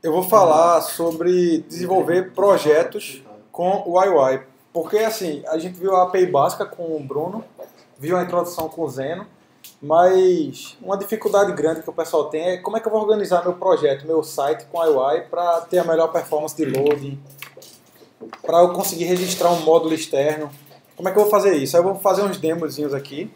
Eu vou falar sobre desenvolver projetos com o UI. Porque assim, a gente viu a API básica com o Bruno, viu a introdução com o Zeno, mas uma dificuldade grande que o pessoal tem é como é que eu vou organizar meu projeto, meu site com a UI para ter a melhor performance de loading, para eu conseguir registrar um módulo externo. Como é que eu vou fazer isso? Aí eu vou fazer uns demozinhos aqui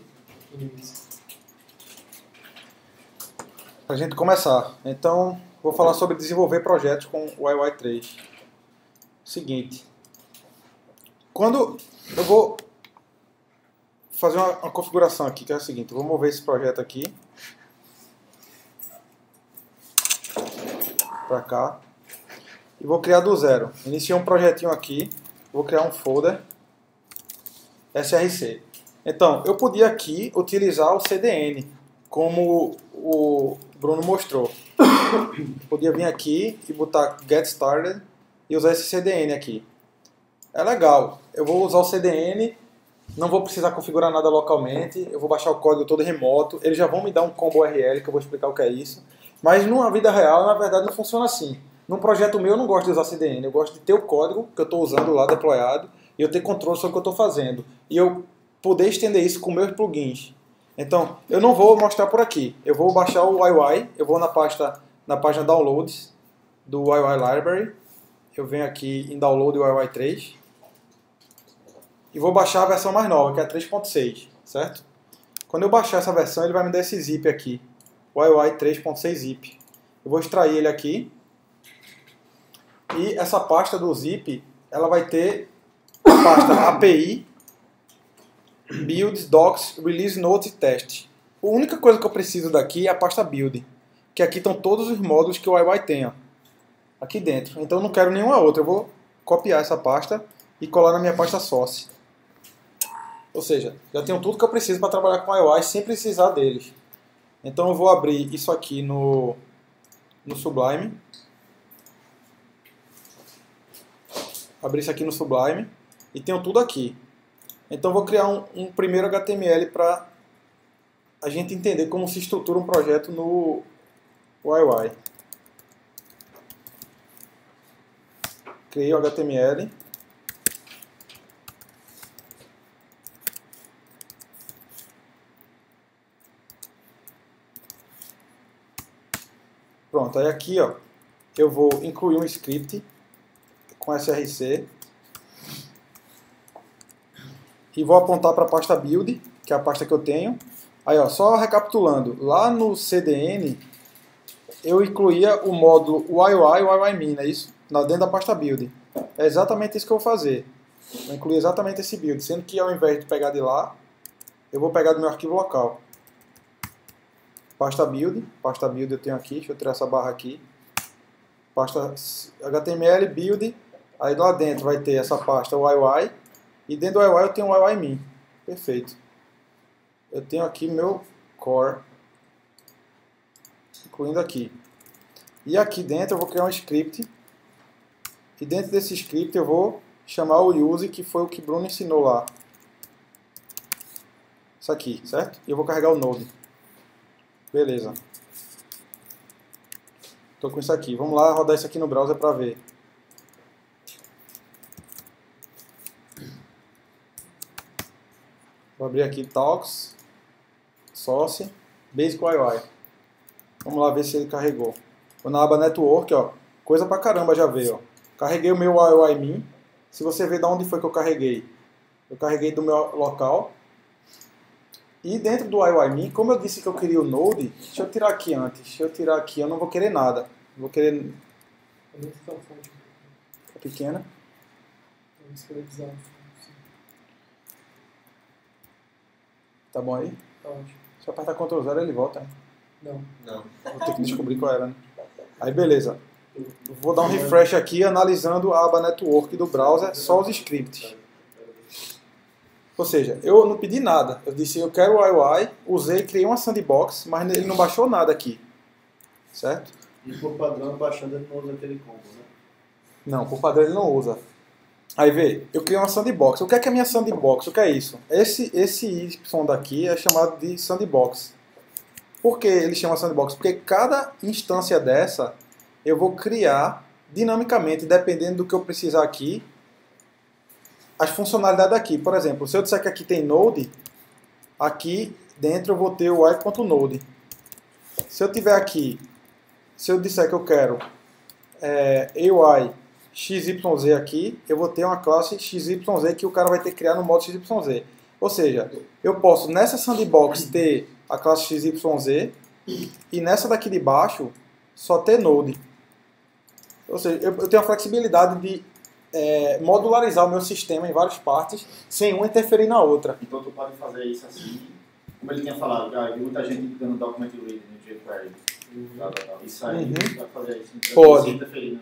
para a gente começar. Então, vou falar sobre desenvolver projetos com o UI 3. Seguinte, quando eu vou fazer uma configuração aqui, que é o seguinte, eu vou mover esse projeto aqui para cá e vou criar do zero. Iniciei um projetinho aqui, vou criar um folder src. Então, eu podia aqui utilizar o CDN, como o Bruno mostrou. Eu podia vir aqui e botar get started e usar esse CDN aqui. É legal, eu vou usar o CDN, não vou precisar configurar nada localmente, eu vou baixar o código todo remoto, eles já vão me dar um combo URL, que eu vou explicar o que é isso. Mas numa vida real, na verdade, não funciona assim. Num projeto meu, eu não gosto de usar CDN, eu gosto de ter o código que eu estou usando lá deployado e eu ter controle sobre o que eu estou fazendo. E eu poder estender isso com meus plugins. Então, eu não vou mostrar por aqui. Eu vou baixar o UI, eu vou na página Downloads do UI Library, eu venho aqui em Download o UI 3 e vou baixar a versão mais nova, que é a 3.6, certo? Quando eu baixar essa versão, ele vai me dar esse zip aqui, o UI 3.6 zip. Eu vou extrair ele aqui e essa pasta do zip, ela vai ter a pasta API, Builds, Docs, Release Notes e Test. A única coisa que eu preciso daqui é a pasta Build, que aqui estão todos os módulos que o UI tem, ó, aqui dentro. Então eu não quero nenhuma outra, eu vou copiar essa pasta e colar na minha pasta Source. Ou seja, já tenho tudo que eu preciso para trabalhar com UI sem precisar deles. Então eu vou abrir isso aqui no Sublime. Abrir isso aqui no Sublime e tenho tudo aqui. Então eu vou criar um primeiro HTML para a gente entender como se estrutura um projeto no UI. Criei o HTML. Pronto, aí aqui ó, eu vou incluir um script com src e vou apontar para a pasta build, que é a pasta que eu tenho. Aí ó, só recapitulando, lá no CDN eu incluía o módulo UIUI e UIMin, não é isso? Dentro da pasta build. É exatamente isso que eu vou fazer. Vou incluir exatamente esse build, sendo que ao invés de pegar de lá, eu vou pegar do meu arquivo local. Pasta build eu tenho aqui, deixa eu tirar essa barra aqui. Pasta HTML, build, aí lá dentro vai ter essa pasta UIUI, e dentro do UIUI eu tenho o UIMin. Perfeito. Eu tenho aqui meu core, incluindo aqui. E aqui dentro eu vou criar um script, e dentro desse script eu vou chamar o use, que foi o que Bruno ensinou lá. Isso aqui, certo? E eu vou carregar o node. Beleza. Estou com isso aqui. Vamos lá rodar isso aqui no browser para ver. Vou abrir aqui Talks, Source, Basic UI. Vamos lá ver se ele carregou. Vou na aba Network, ó. Coisa pra caramba já veio, ó. Carreguei o meu UIMin. Se você ver de onde foi que eu carreguei do meu local. E dentro do UIMin, como eu disse que eu queria o Node, deixa eu tirar aqui antes. Deixa eu tirar aqui, eu não vou querer nada. Vou querer... É pequena. Tá bom aí? Tá ótimo. Se eu apertar Ctrl 0 ele volta, né? Não. Vou ter que descobrir qual era, né? Aí beleza. Vou dar um refresh aqui analisando a aba Network do browser, só os scripts. Ou seja, eu não pedi nada. Eu disse eu quero o UI, usei, criei uma sandbox, mas ele não baixou nada aqui. Certo? E por padrão, baixando ele não usa aquele combo, né? Não, por padrão ele não usa. Aí vê, eu criei uma sandbox. O que é a minha sandbox? O que é isso? Esse Y daqui é chamado de sandbox. Por que ele chama sandbox? Porque cada instância dessa eu vou criar dinamicamente, dependendo do que eu precisar aqui, as funcionalidades aqui. Por exemplo, se eu disser que aqui tem Node, aqui dentro eu vou ter o UI.Node. Se eu tiver aqui, se eu disser que eu quero UI XYZ aqui, eu vou ter uma classe XYZ que o cara vai ter que criar no modo XYZ. Ou seja, eu posso nessa sandbox ter a classe XYZ e nessa daqui de baixo só ter Node. Ou seja, eu tenho a flexibilidade de modularizar o meu sistema em várias partes sem uma interferir na outra. Então tu pode fazer isso assim, como ele tinha falado, já vi muita gente dando document reading no jQuery. Isso aí, pode fazer isso. Então, pode.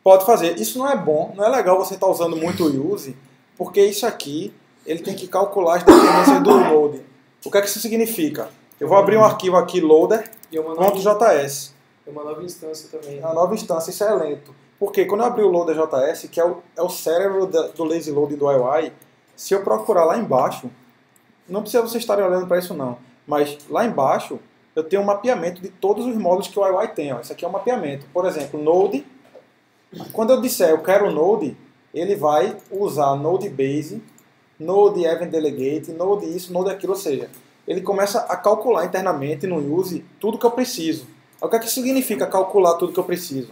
Pode fazer. Isso não é bom, não é legal você estar usando muito o use, porque isso aqui, ele tem que calcular as dependências do Node. O que é que isso significa? Eu vou abrir um arquivo aqui, loader.js. Tem uma nova instância também. A nova instância, isso é lento. Porque quando eu abrir o loader.js, que é o cérebro do lazy loading do UI, se eu procurar lá embaixo, não precisa vocês estarem olhando para isso não, mas lá embaixo eu tenho um mapeamento de todos os módulos que o UI tem. Ó. Isso aqui é um mapeamento. Por exemplo, Node. Quando eu disser eu quero Node, ele vai usar Node Base, Node Event Delegate, Node isso, Node aquilo. Ou seja, ele começa a calcular internamente no use tudo que eu preciso. O que é que significa calcular tudo que eu preciso?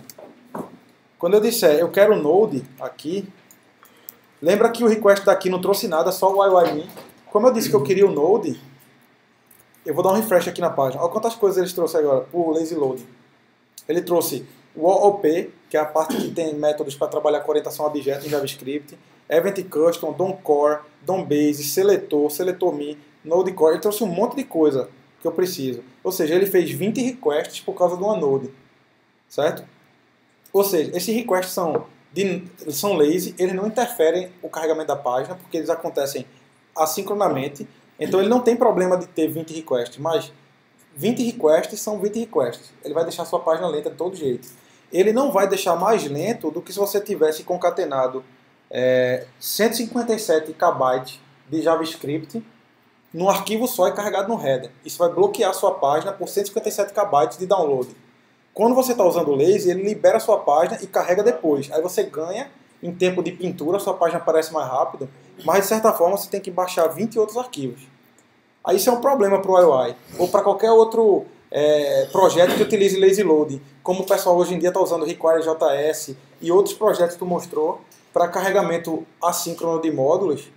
Quando eu disser eu quero Node aqui, lembra que o request daqui não trouxe nada, só o UIMe. Como eu disse que eu queria o Node, eu vou dar um refresh aqui na página. Olha quantas coisas eles trouxeram agora por lazy loading. Ele trouxe o OOP, que é a parte que tem métodos para trabalhar com orientação a objeto em JavaScript, Event Custom, DOM Core, DOM Base, Seletor, Seletor Me, Node Core. Ele trouxe um monte de coisa que eu preciso. Ou seja, ele fez 20 requests por causa de uma Node. Certo? Ou seja, esses requests são lazy, eles não interferem o carregamento da página, porque eles acontecem assincronamente. Então ele não tem problema de ter 20 requests, mas 20 requests são 20 requests. Ele vai deixar a sua página lenta de todo jeito. Ele não vai deixar mais lento do que se você tivesse concatenado 157 KB de JavaScript num arquivo só e carregado no header. Isso vai bloquear a sua página por 157 KB de download. Quando você está usando o lazy, ele libera a sua página e carrega depois. Aí você ganha em tempo de pintura, a sua página aparece mais rápido, mas de certa forma você tem que baixar 20 outros arquivos. Aí isso é um problema para o UI, ou para qualquer outro projeto que utilize lazy loading, como o pessoal hoje em dia está usando Require.js e outros projetos que tu mostrou para carregamento assíncrono de módulos.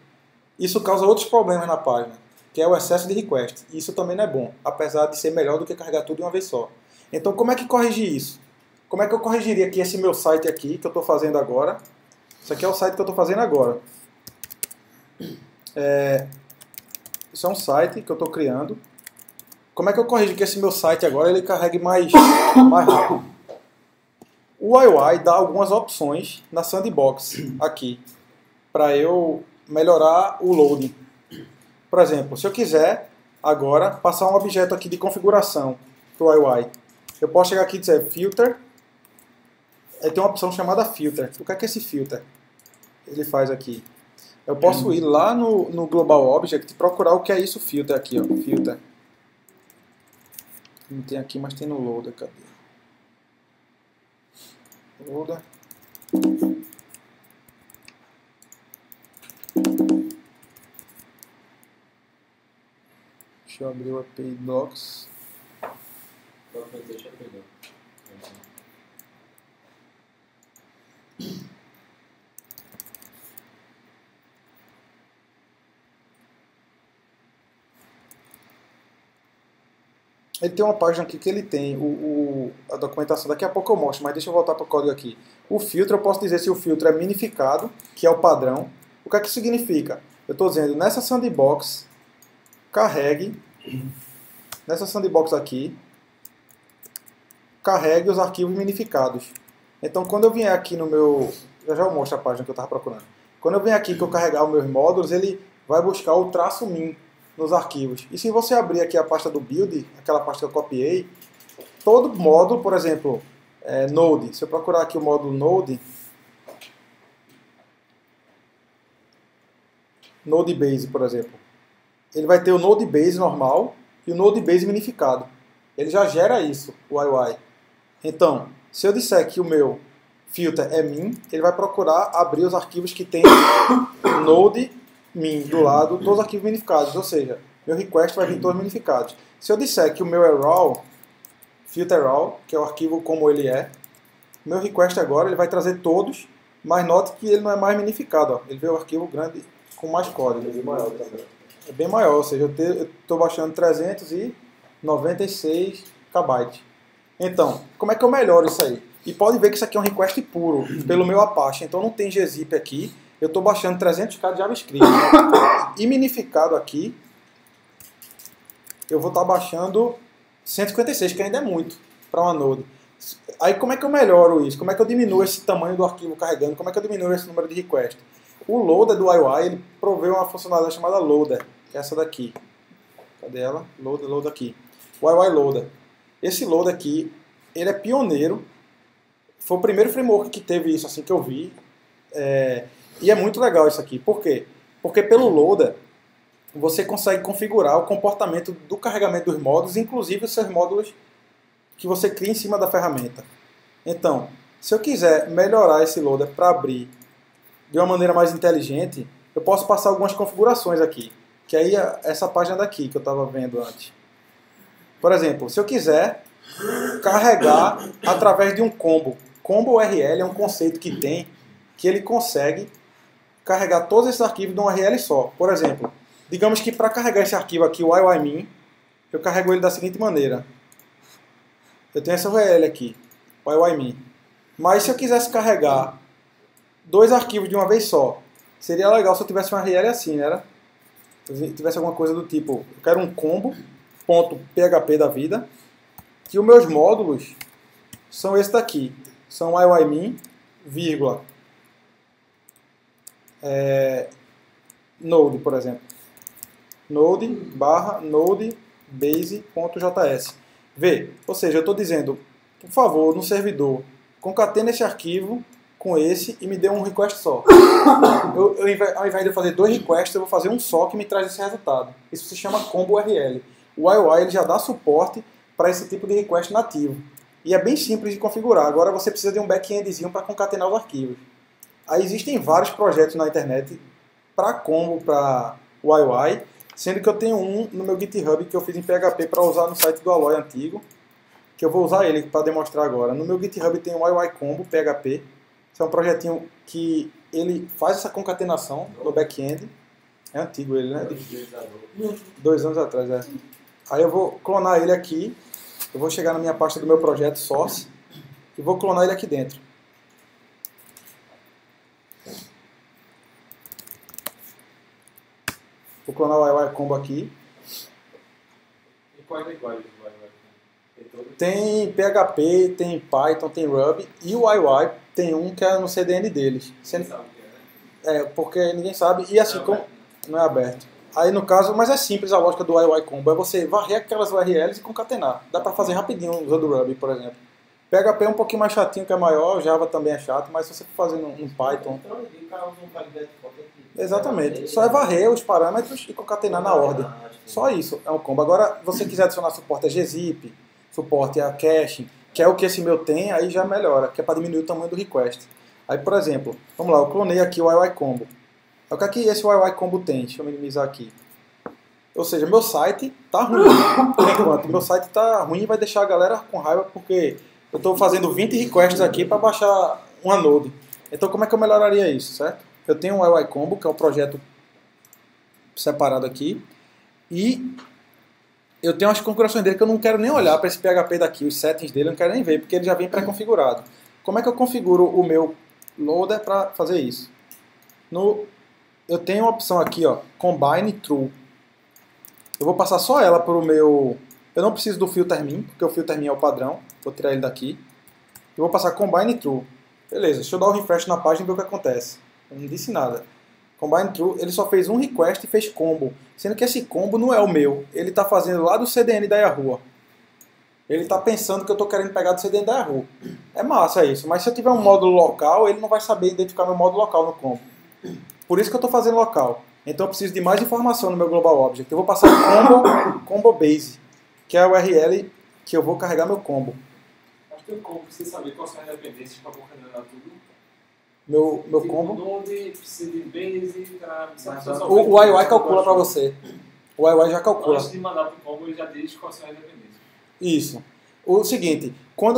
Isso causa outros problemas na página, que é o excesso de request. Isso também não é bom, apesar de ser melhor do que carregar tudo de uma vez só. Então como é que corrigir isso? Como é que eu corrigiria aqui esse meu site aqui, que eu estou fazendo agora? Isso aqui é o site que eu estou fazendo agora. Isso é um site que eu estou criando. Como é que eu corrijo que esse meu site agora ele carregue mais rápido? O UI dá algumas opções na sandbox aqui, para eu melhorar o loading. Por exemplo, se eu quiser agora passar um objeto aqui de configuração para o UI, eu posso chegar aqui e dizer filter. Aí tem uma opção chamada filter. O que é esse filter? Ele faz aqui. Eu posso ir lá no Global Object e procurar o que é isso filter aqui, ó, filter. Não tem aqui, mas tem no loader, cadê? Loader. Deixa eu abrir o API Docs. Deixa eu pegar. Ele tem uma página aqui que ele tem a documentação, daqui a pouco eu mostro, mas deixa eu voltar para o código aqui. O filtro, eu posso dizer se o filtro é minificado, que é o padrão. O que é que significa? Eu estou dizendo, nessa sandbox, carregue, nessa sandbox aqui, carregue os arquivos minificados. Então quando eu vier aqui no meu, eu já mostro a página que eu estava procurando. Quando eu vier aqui que eu carregar os meus módulos, ele vai buscar o traço min nos arquivos. E se você abrir aqui a pasta do build, aquela pasta que eu copiei, todo módulo, por exemplo, Node, se eu procurar aqui o módulo Node, Node Base, por exemplo, ele vai ter o Node Base normal e o Node Base minificado. Ele já gera isso, o UI. Então, Se eu disser que o meu filter é min, ele vai procurar abrir os arquivos que tem node min do lado, todos os arquivos minificados, ou seja, meu request vai vir todos minificados. Se eu disser que o meu é raw, filter raw, que é o arquivo como ele é, meu request agora ele vai trazer todos, mas note que ele não é mais minificado, ó. Ele vê o arquivo grande com mais código. É bem maior também. É bem maior, ou seja, eu estou baixando 396 KB. Então, como é que eu melhoro isso aí? E pode ver que isso aqui é um request puro, pelo meu Apache, então não tem gzip aqui, eu estou baixando 300k de JavaScript. E minificado aqui, eu vou estar baixando 156, que ainda é muito para uma node. Aí como é que eu melhoro isso? Como é que eu diminuo esse tamanho do arquivo carregando? Como é que eu diminuo esse número de requests? O loader do IY, ele provê uma funcionalidade chamada loader, que é essa daqui. Cadê ela? Loader aqui. O IY loader. Esse loader aqui, ele é pioneiro. Foi o primeiro framework que teve isso, assim, que eu vi. E é muito legal isso aqui. Por quê? Porque pelo loader, você consegue configurar o comportamento do carregamento dos módulos, inclusive os seus módulos que você cria em cima da ferramenta. Então, se eu quiser melhorar esse loader para abrir de uma maneira mais inteligente, eu posso passar algumas configurações aqui. Que aí é essa página daqui que eu estava vendo antes. Por exemplo, se eu quiser carregar através de um combo. Combo URL é um conceito que tem, que ele consegue carregar todos esses arquivos de um URL só. Por exemplo, digamos que para carregar esse arquivo aqui, o IYMin, eu carrego ele da seguinte maneira. Eu tenho essa URL aqui, o IYMin. Mas se eu quisesse carregar dois arquivos de uma vez só, seria legal se eu tivesse um URL assim, né? Se eu tivesse alguma coisa do tipo, eu quero um combo.php da vida, que os meus módulos são esse daqui. São IYMin, vírgula, node, por exemplo. Node barra node base.js. Vê, ou seja, eu estou dizendo, por favor, no servidor, concatena esse arquivo com esse e me dê um request só. Ao invés de eu fazer dois requests, eu vou fazer um só que me traz esse resultado. Isso se chama combo URL. O IOI ele já dá suporte para esse tipo de request nativo. E é bem simples de configurar. Agora você precisa de um back-endzinho para concatenar os arquivos. Aí existem vários projetos na internet para combo, para o IOI, sendo que eu tenho um no meu GitHub que eu fiz em PHP para usar no site do Alloy antigo, que eu vou usar ele para demonstrar agora. No meu GitHub tem o IOI Combo PHP. Esse é um projetinho que ele faz essa concatenação no back-end. É antigo ele, né? 2 anos atrás, é. Aí eu vou clonar ele aqui. Eu vou chegar na minha pasta do meu projeto Source e vou clonar ele aqui dentro. Vou clonar o IOI Combo aqui. E quais linguagens vai? Tem PHP, tem Python, tem Ruby e o IOI tem um que é no CDN deles. Porque ninguém sabe. E assim, como não é aberto. Aí no caso, mas é simples a lógica do IOI Combo. É você varrer aquelas URLs e concatenar. Dá pra fazer rapidinho usando o Ruby, por exemplo. PHP é um pouquinho mais chatinho, que é maior. Java também é chato, mas se você for fazer no Python... Exatamente. Só é varrer os parâmetros e concatenar na ordem. Só isso é um combo. Agora, se você quiser adicionar suporte a gzip, suporte a caching, que é o que esse meu tem, aí já melhora, que é para diminuir o tamanho do request. Aí, por exemplo, vamos lá, eu clonei aqui o IOI Combo. O que é que esse IOI Combo tem? Deixa eu minimizar aqui. Ou seja, meu site tá ruim. Por enquanto, meu site tá ruim e vai deixar a galera com raiva porque eu estou fazendo 20 requests aqui para baixar uma node. Então, como é que eu melhoraria isso, certo? Eu tenho um IOI Combo, que é um projeto separado aqui, e eu tenho as configurações dele que eu não quero nem olhar para esse PHP daqui, os settings dele eu não quero nem ver, porque ele já vem pré-configurado. Como é que eu configuro o meu loader para fazer isso? Eu tenho uma opção aqui, ó, Combine True. Eu vou passar só ela para o meu... Eu não preciso do filter min, porque o filter min é o padrão. Vou tirar ele daqui. Eu vou passar Combine True. Beleza, deixa eu dar um refresh na página e ver o que acontece. Eu não disse nada. Combine True, ele só fez um request e fez combo. Sendo que esse combo não é o meu. Ele está fazendo lá do CDN da Yahoo. Ele está pensando que eu estou querendo pegar do CDN da Yahoo. É massa isso. Mas se eu tiver um módulo local, ele não vai saber identificar meu módulo local no combo. Por isso que eu estou fazendo local. Então eu preciso de mais informação no meu Global Object. Eu vou passar o combo base, que é a URL que eu vou carregar meu combo. Teu combo precisa saber quais são as dependências para coordenar tudo. Meu Tipo, combo. Node, precisa de base, O YY calcula para você. O YY já calcula. Antes de mandar pro combo, ele já diz quais são as dependências. Isso. O seguinte,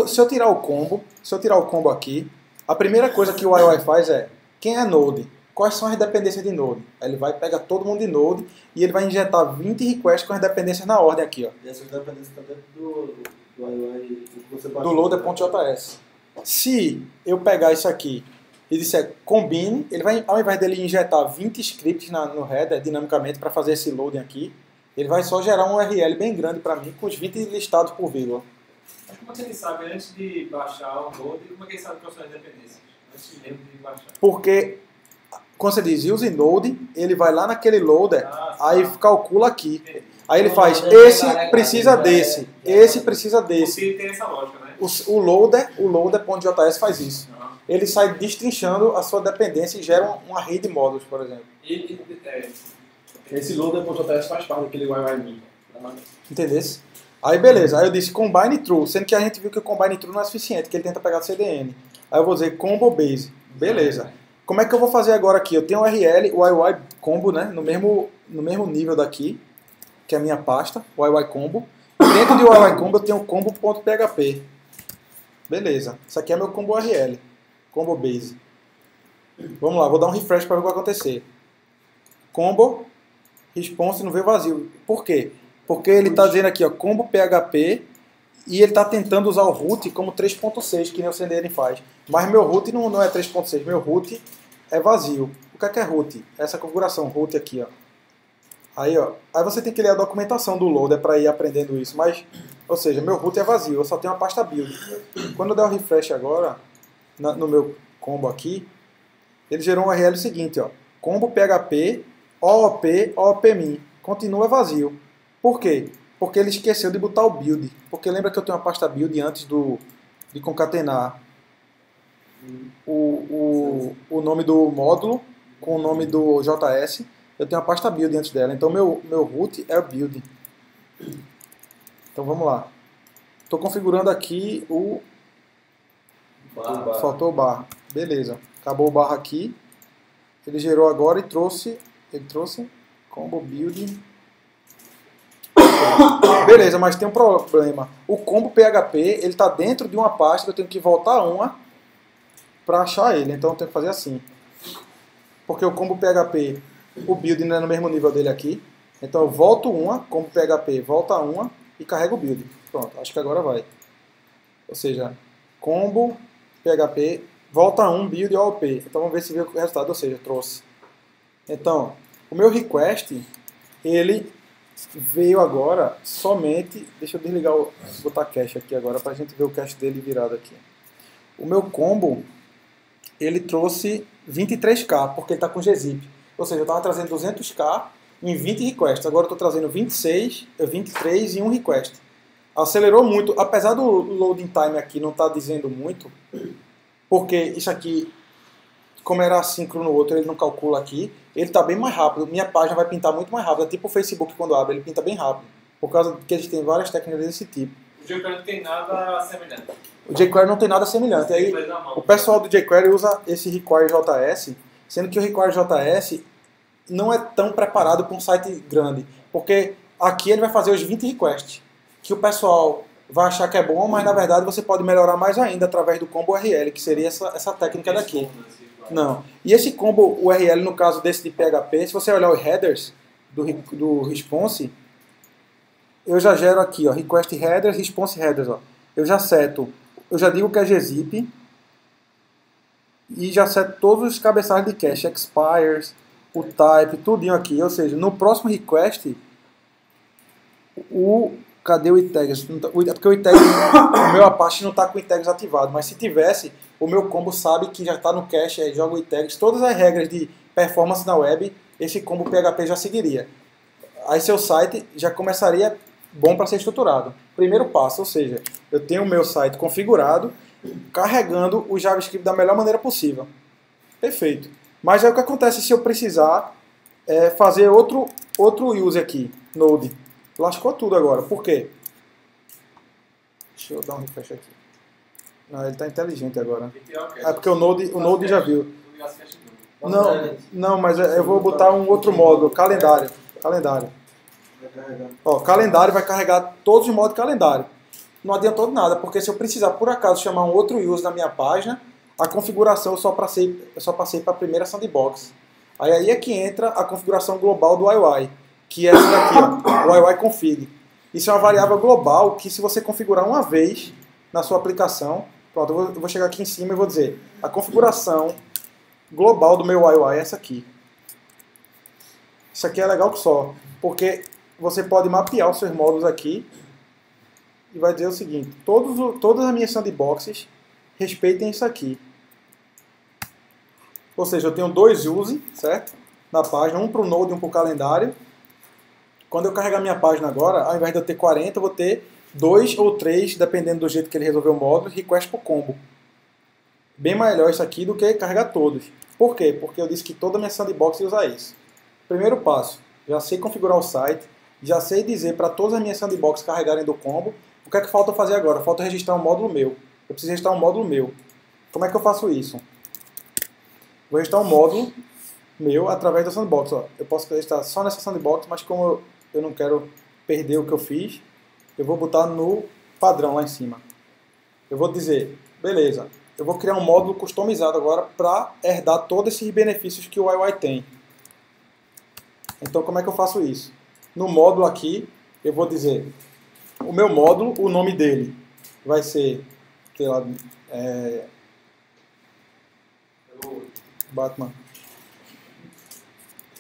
se eu tirar o combo aqui, a primeira coisa que o YY faz é, quem é Node? Quais são as dependências de Node? Aí ele vai pegar todo mundo de Node e ele vai injetar 20 requests com as dependências na ordem aqui, ó. E essas dependências estão dentro do UI que você baixa. Do loader.js. Se eu pegar isso aqui e disser combine, ele vai, ao invés dele injetar 20 scripts no header dinamicamente para fazer esse loading aqui, ele vai só gerar um URL bem grande para mim com os 20 listados por vírgula. Mas como é que ele sabe, antes de baixar o Node, como é que ele sabe quais são as dependências? Antes mesmo de baixar. Porque quando você diz use node, ele vai lá naquele loader, aí calcula aqui. Aí ele faz, esse precisa desse, esse precisa desse. Porque tem essa lógica, né? O loader.js faz isso. Ele sai destrinchando a sua dependência e gera um array de módulos, por exemplo. Esse loader.js faz parte daquele YY. Entendesse? Aí beleza, aí eu disse combine true, sendo que a gente viu que o combine true não é suficiente, que ele tenta pegar CDN. Aí eu vou dizer combo base, beleza. Como é que eu vou fazer agora aqui? Eu tenho o URL, o YY combo, né, no mesmo nível daqui, que é a minha pasta, o YY combo. Dentro do YY combo eu tenho o combo.php. Beleza, isso aqui é meu combo URL, combo base. Vamos lá, vou dar um refresh para ver o que vai acontecer. Combo, response não veio vazio. Por quê? Porque ele está dizendo aqui, ó, combo PHP, e ele está tentando usar o root como 3.6, que nem o CDN faz. Mas meu root não é 3.6, meu root é vazio. O que é root? Essa configuração, root aqui, ó. Aí, ó, aí você tem que ler a documentação do loader para ir aprendendo isso. Mas, ou seja, meu root é vazio, eu só tenho uma pasta build. Quando eu der o refresh agora, no meu combo aqui, ele gerou um URL seguinte, ó, combo PHP, OOP min, continua vazio. Por quê? Porque ele esqueceu de botar o build. Porque lembra que eu tenho uma pasta build antes de concatenar o nome do módulo com o nome do JS. Eu tenho uma pasta build antes dela. Então meu root é o build. Então vamos lá. Estou configurando aqui o... Faltou o barra. Beleza. Acabou o barra aqui. Ele gerou agora e trouxe... Ele trouxe combo build... Beleza, mas tem um problema. O combo PHP, ele está dentro de uma pasta que eu tenho que voltar uma para achar ele. Então eu tenho que fazer assim. Porque o combo PHP, o build não é no mesmo nível dele aqui. Então eu volto uma, combo PHP, volta uma e carrego o build. Pronto, acho que agora vai. Ou seja, combo PHP, volta um, build OOP. Então vamos ver se veio o resultado, ou seja, trouxe. Então, o meu request, ele... veio agora somente... Deixa eu desligar, botar cache aqui agora para a gente ver o cache dele virado aqui. O meu combo, ele trouxe 23k, porque ele está com gzip. Ou seja, eu estava trazendo 200k em 20 requests. Agora eu estou trazendo 23 em um request. Acelerou muito, apesar do loading time aqui não estar dizendo muito, porque isso aqui, como era assíncrono no outro, ele não calcula aqui. Ele está bem mais rápido. Minha página vai pintar muito mais rápido. É tipo o Facebook quando abre, ele pinta bem rápido. Por causa que eles têm várias técnicas desse tipo. O jQuery não tem nada semelhante. O jQuery não tem nada semelhante. Aí, o pessoal do jQuery usa esse require.js, sendo que o require.js não é tão preparado para um site grande. Porque aqui ele vai fazer os 20 requests, que o pessoal vai achar que é bom, mas na verdade você pode melhorar mais ainda através do combo URL, que seria essa técnica daqui. Não. E esse combo URL, no caso desse de PHP, se você olhar os headers do response, eu já gero aqui, ó, request headers, response headers, ó. Eu já digo que é gzip e já seto todos os cabeçalhos de cache, expires, o type, tudinho aqui. Ou seja, no próximo request, cadê o itags? Porque o itags, o meu Apache não está com o itags ativado, mas se tivesse, o meu combo sabe que já está no cache, aí joga o itags, todas as regras de performance na web, esse combo PHP já seguiria. Aí seu site já começaria bom para ser estruturado. Primeiro passo, ou seja, eu tenho o meu site configurado, carregando o JavaScript da melhor maneira possível. Perfeito. Mas aí o que acontece se eu precisar fazer outro use aqui, Node? Lascou tudo agora. Por quê? Deixa eu dar um refresh aqui. Não, ele está inteligente agora. E tirar o quê? É porque o Node já viu. Não. Não, mas eu vou botar um outro módulo, calendário. Calendário. Vai carregar. Ó, calendário vai carregar todos os modos de calendário. Não adiantou de nada, porque se eu precisar, por acaso, chamar um outro user na minha página, a configuração eu só passei para a primeira sandbox. Aí é que entra a configuração global do YY, que é essa daqui, ó, o YY config. Isso é uma variável global que, se você configurar uma vez na sua aplicação, pronto, eu vou chegar aqui em cima e vou dizer, a configuração global do meu YY é essa aqui. Isso aqui é legal que só, porque você pode mapear os seus módulos aqui e vai dizer o seguinte, todas as minhas sandboxes respeitem isso aqui. Ou seja, eu tenho 2 use, certo? Na página, um para o Node e um para o calendário. Quando eu carregar minha página agora, ao invés de eu ter 40, eu vou ter 2 ou 3, dependendo do jeito que ele resolveu o módulo, request por combo. Bem melhor isso aqui do que carregar todos. Por quê? Porque eu disse que toda minha sandbox ia usar isso. Primeiro passo, já sei configurar o site, já sei dizer para todas as minhas sandbox carregarem do combo. O que é que falta fazer agora? Falta registrar um módulo meu. Eu preciso registrar um módulo meu. Como é que eu faço isso? Vou registrar um módulo meu através da sandbox. Ó. Eu posso registrar só nessa sandbox, mas como eu não quero perder o que eu fiz, eu vou botar no padrão lá em cima. Eu vou dizer, beleza, eu vou criar um módulo customizado agora para herdar todos esses benefícios que o YY tem. Então, como é que eu faço isso? No módulo aqui, eu vou dizer, o meu módulo, o nome dele vai ser, sei lá, Batman.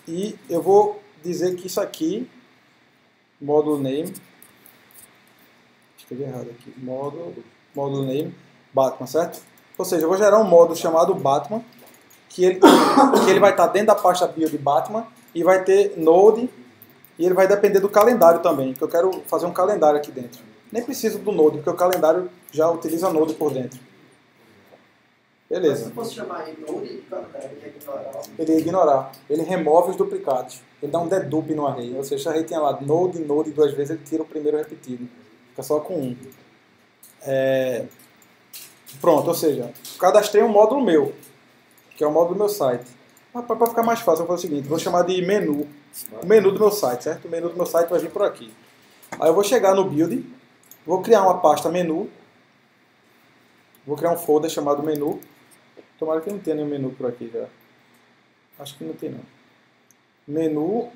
E eu vou dizer que isso aqui, módulo name, escrevi errado aqui, módulo name, Batman, certo? Ou seja, eu vou gerar um módulo chamado Batman, que ele vai estar dentro da pasta build Batman e vai ter Node, e ele vai depender do calendário também, que eu quero fazer um calendário aqui dentro. Nem preciso do Node, porque o calendário já utiliza Node por dentro. Beleza. Mas se fosse chamar ele Node, ele ia ignorar. Ele ia ignorar. Ele remove os duplicados. Ele dá um dedupe no array. Ou seja, se o array tem lá Node, Node 2 vezes, ele tira o primeiro repetido. Fica só com 1. Pronto, ou seja, cadastrei um módulo meu, que é o módulo do meu site. Mas para ficar mais fácil, eu vou fazer o seguinte, vou chamar de menu. O menu do meu site, certo? O menu do meu site vai vir por aqui. Aí eu vou chegar no build, vou criar uma pasta menu, vou criar um folder chamado menu. Tomara que não tenha nenhum menu por aqui já. Acho que não tem não. Menu.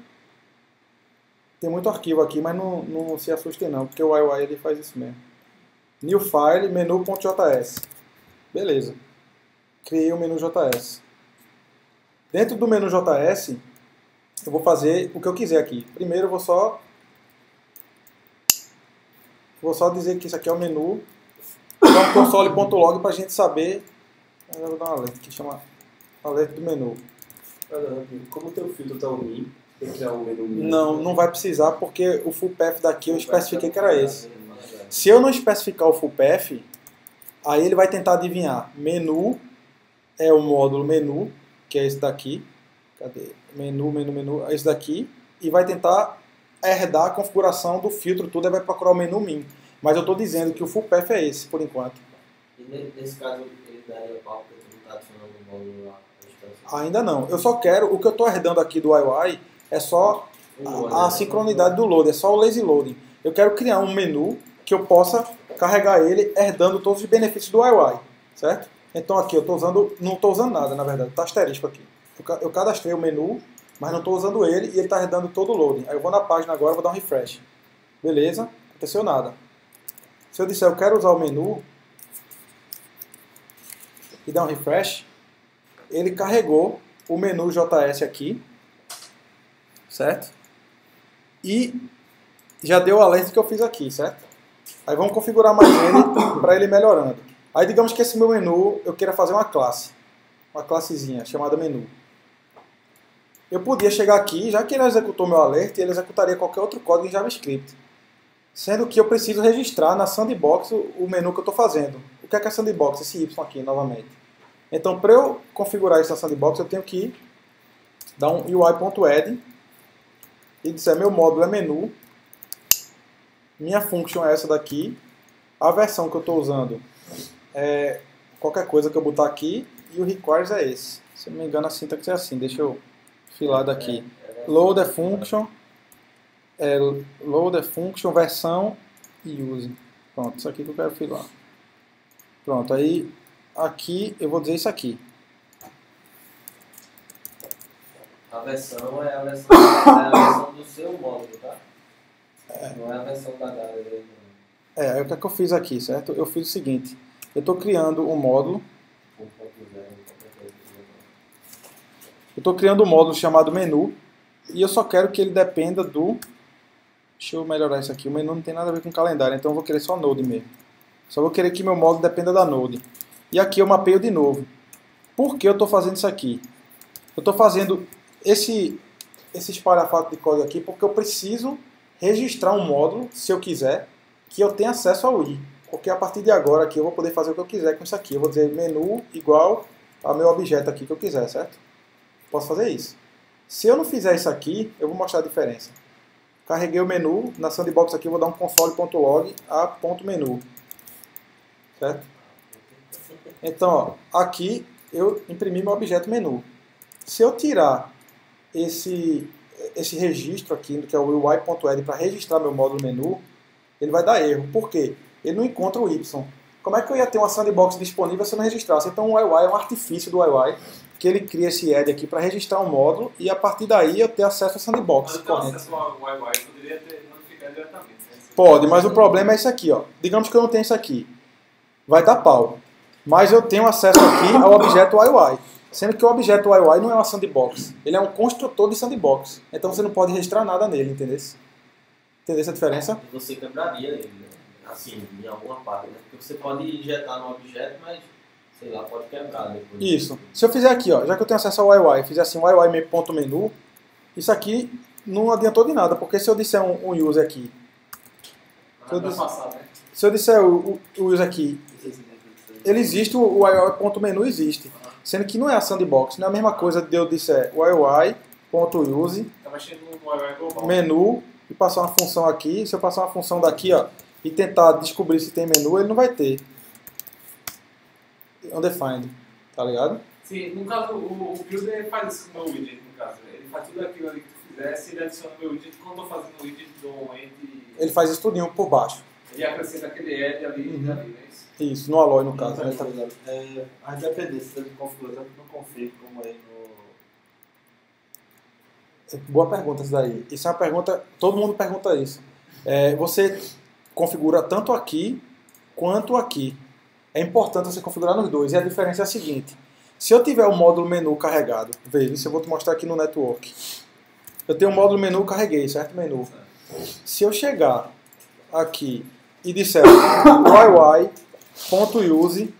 Tem muito arquivo aqui, mas não se assustem não, porque o YY ele faz isso mesmo. New file, menu.js. Beleza. Criei o menu JS. Dentro do menu JS, eu vou fazer o que eu quiser aqui. Primeiro eu vou só dizer que isso aqui é o menu. Vou dar um console.log para a gente saber. Eu vou dar um alerta que chama alerta do menu. Como o teu filtro tá ruim, tem que criar um menu. Não vai precisar, porque o full path daqui eu especifiquei que era esse. Se eu não especificar o full path, aí ele vai tentar adivinhar. Menu é o módulo menu, que é esse daqui. Cadê? Menu, é esse daqui. E vai tentar herdar a configuração do filtro, tudo, e vai procurar o menu min. Mas eu estou dizendo que o full path é esse, por enquanto. E nesse caso, ele daria pau porque tu não está adicionando o módulo lá. Ainda não. Eu só quero, o que eu estou herdando aqui do YY é só a sincronidade do load, é só o lazy loading. Eu quero criar um menu que eu possa carregar ele herdando todos os benefícios do YY, certo? Então aqui eu não estou usando nada, na verdade, está asterisco aqui. Eu cadastrei o menu, mas não estou usando ele e ele está herdando todo o loading. Aí eu vou na página agora, vou dar um refresh. Beleza? Não aconteceu nada. Se eu disser eu quero usar o menu e dar um refresh, ele carregou o menu JS aqui, certo? E já deu o alerta que eu fiz aqui, certo? Aí vamos configurar mais ele para ele ir melhorando. Aí digamos que esse meu menu eu queira fazer uma classezinha chamada menu. Eu podia chegar aqui, já que ele executou meu alerta, ele executaria qualquer outro código em JavaScript. Sendo que eu preciso registrar na sandbox o menu que eu estou fazendo. O que é a sandbox? Esse Y aqui, novamente. Então, para eu configurar isso na sandbox, eu tenho que dar um UI.add e dizer meu módulo é menu, minha function é essa daqui, a versão que eu estou usando qualquer coisa que eu botar aqui e o requires é esse. Se eu não me engano, a sintaxe é assim. Deixa eu filar daqui. Loader function, loader function, versão e use. Pronto, isso aqui que eu quero filar. Pronto, aí aqui eu vou dizer isso aqui. A versão é a versão do seu módulo, tá? Não é a versão da galera dele. Aí o que é que eu fiz aqui, certo? Eu fiz o seguinte. Eu estou criando um módulo. Eu estou criando um módulo chamado menu. E eu só quero que ele dependa do... Deixa eu melhorar isso aqui. O menu não tem nada a ver com calendário, então eu vou querer só Node mesmo. Só vou querer que meu módulo dependa da Node. E aqui eu mapeio de novo. Por que eu estou fazendo isso aqui? Eu estou fazendo esse espalhafato de código aqui porque eu preciso registrar um módulo, se eu quiser, que eu tenha acesso ao i. Porque a partir de agora aqui eu vou poder fazer o que eu quiser com isso aqui. Eu vou dizer menu igual ao meu objeto aqui que eu quiser, certo? Posso fazer isso. Se eu não fizer isso aqui, eu vou mostrar a diferença. Carreguei o menu, na sandbox aqui eu vou dar um console.log a .menu. Certo? Então, ó, aqui eu imprimi meu objeto menu. Se eu tirar esse registro aqui, que é o UI.add, para registrar meu módulo menu, ele vai dar erro. Por quê? Ele não encontra o Y. Como é que eu ia ter uma sandbox disponível se eu não registrasse? Então o UI é um artifício do UI, que ele cria esse add aqui para registrar um módulo e a partir daí eu ter acesso à sandbox. Mas eu tenho acesso ao UI, poderia ter notificado diretamente. Né? Pode, mas o problema é isso aqui, ó. Digamos que eu não tenho isso aqui. Vai dar pau. Mas eu tenho acesso aqui ao objeto UI. Sendo que o objeto UI não é uma sandbox. Ele é um construtor de sandbox. Então você não pode registrar nada nele, entendeu? Entendeu essa diferença? Você quebraria ele, né? Assim, em alguma parte, né? Porque você pode injetar no objeto, mas, sei lá, pode quebrar depois. Isso. Se eu fizer aqui, ó, já que eu tenho acesso ao UI, fizer assim, UI.menu, isso aqui não adiantou de nada, porque se eu disser um user aqui, se eu disser o user aqui, ele existe, o UI.menu existe. Sendo que não é a sandbox, não é a mesma coisa de eu disser UI.use, menu, e passar uma função aqui. Se eu passar uma função daqui, ó, e tentar descobrir se tem menu, ele não vai ter. Undefined, tá ligado? Sim, no caso, o builder faz isso com o meu widget, no caso. Ele faz tudo aquilo ali que tu fizesse, ele adiciona o meu widget. Quando eu estou fazendo o widget do ele faz isso tudinho por baixo. Ele acrescenta aquele add ali, ali, não é isso? Isso, no Alloy no caso. Né? As dependências de configuração no config, como é no... Boa pergunta isso daí. Isso é uma pergunta, todo mundo pergunta isso. Você configura tanto aqui quanto aqui. É importante você configurar nos dois. E a diferença é a seguinte. Se eu tiver o módulo menu carregado, veja, isso eu vou te mostrar aqui no network. Eu tenho o módulo menu, carreguei, certo? Menu. Se eu chegar aqui e disser UI.use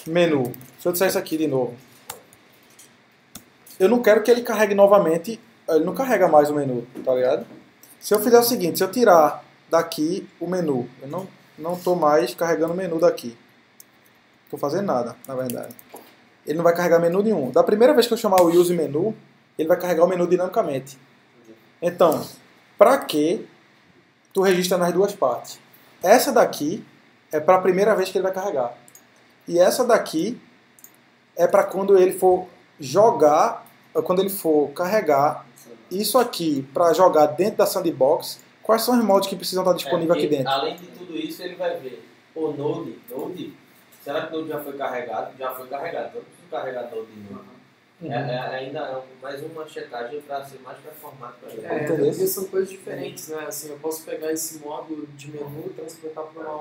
menu. Se eu disser isso aqui de novo. Eu não quero que ele carregue novamente. Ele não carrega mais o menu, tá ligado? Se eu fizer o seguinte, se eu tirar daqui o menu, eu não estou mais carregando o menu daqui. Não estou fazendo nada, na verdade. Ele não vai carregar menu nenhum. Da primeira vez que eu chamar o use menu, ele vai carregar o menu dinamicamente. Então, para que tu registra nas duas partes? Essa daqui é para a primeira vez que ele vai carregar. E essa daqui é para quando ele for jogar, quando ele for carregar isso aqui para jogar dentro da sandbox. Quais são os modos que precisam estar disponíveis aqui dentro? Além de tudo isso, ele vai ver o Node, será que o Node já foi carregado? Já foi carregado, então eu preciso carregar Node de novo. Ainda é mais uma checagem para ser mais performático. Porque são coisas diferentes, né? Assim, eu posso pegar esse módulo de menu e transportar para